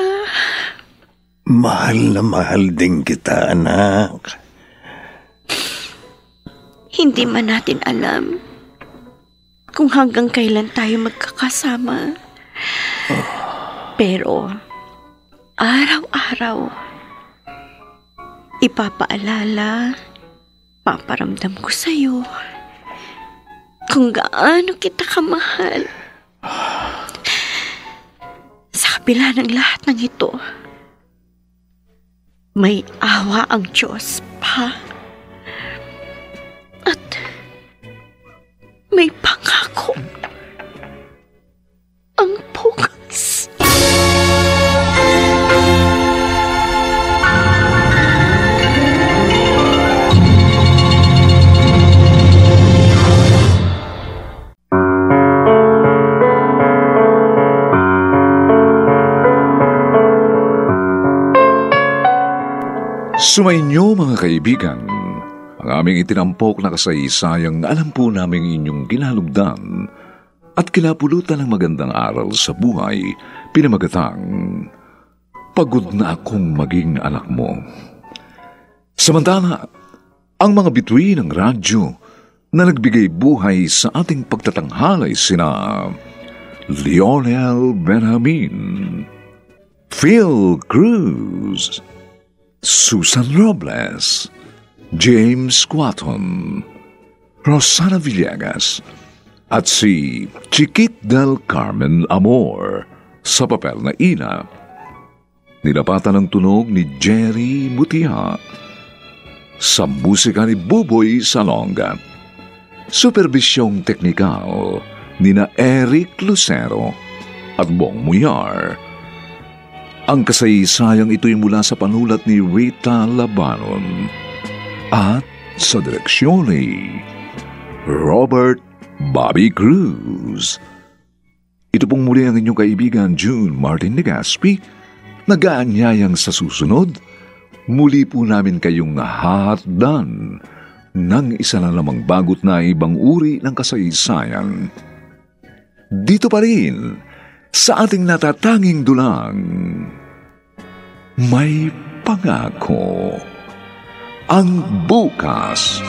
Mahal na mahal din kita, anak. Hindi man natin alam kung hanggang kailan tayo magkakasama. Pero, araw-araw, ipapaalala, paparamdam ko sa'yo kung gaano kita kamahal. Sa kabila ng lahat ng ito, may awa ang Diyos, pa. At may pangako ang bukas. Sumainyo mga kaibigan, ang aming itinampok na kasaysayang alam po namin inyong kinalugdan at kinapulutan ng magandang aral sa buhay, pinamagatang pagod na akong maging anak mo. Samantala, ang mga bituin ng radyo na nagbigay buhay sa ating pagtatanghalay sina Lionel Benjamin, Phil Cruz, Susan Robles, James Quaton, Rosana Villegas, at si Chiquit del Carmen Amor sa papel na ina. Nilapatan ng tunog ni Jerry Mutia. Sa musika ni Buboy Salonga. Supervisyong teknikal ni na Eric Lucero at Bong Muyar. Ang kasaysayang ito'y mula sa panulat ni Rita Labanon at sa direksyon ni Robert Bobby Cruz. Ito pong muli ang inyong kaibigan June Martin Legaspi, nag-aanyayang sa susunod, muli po namin kayong hahatdan ng isa na namang bagot na ibang uri ng kasaysayan. Dito pa rin, sa ating natatanging dulang, may pangako ang bukas.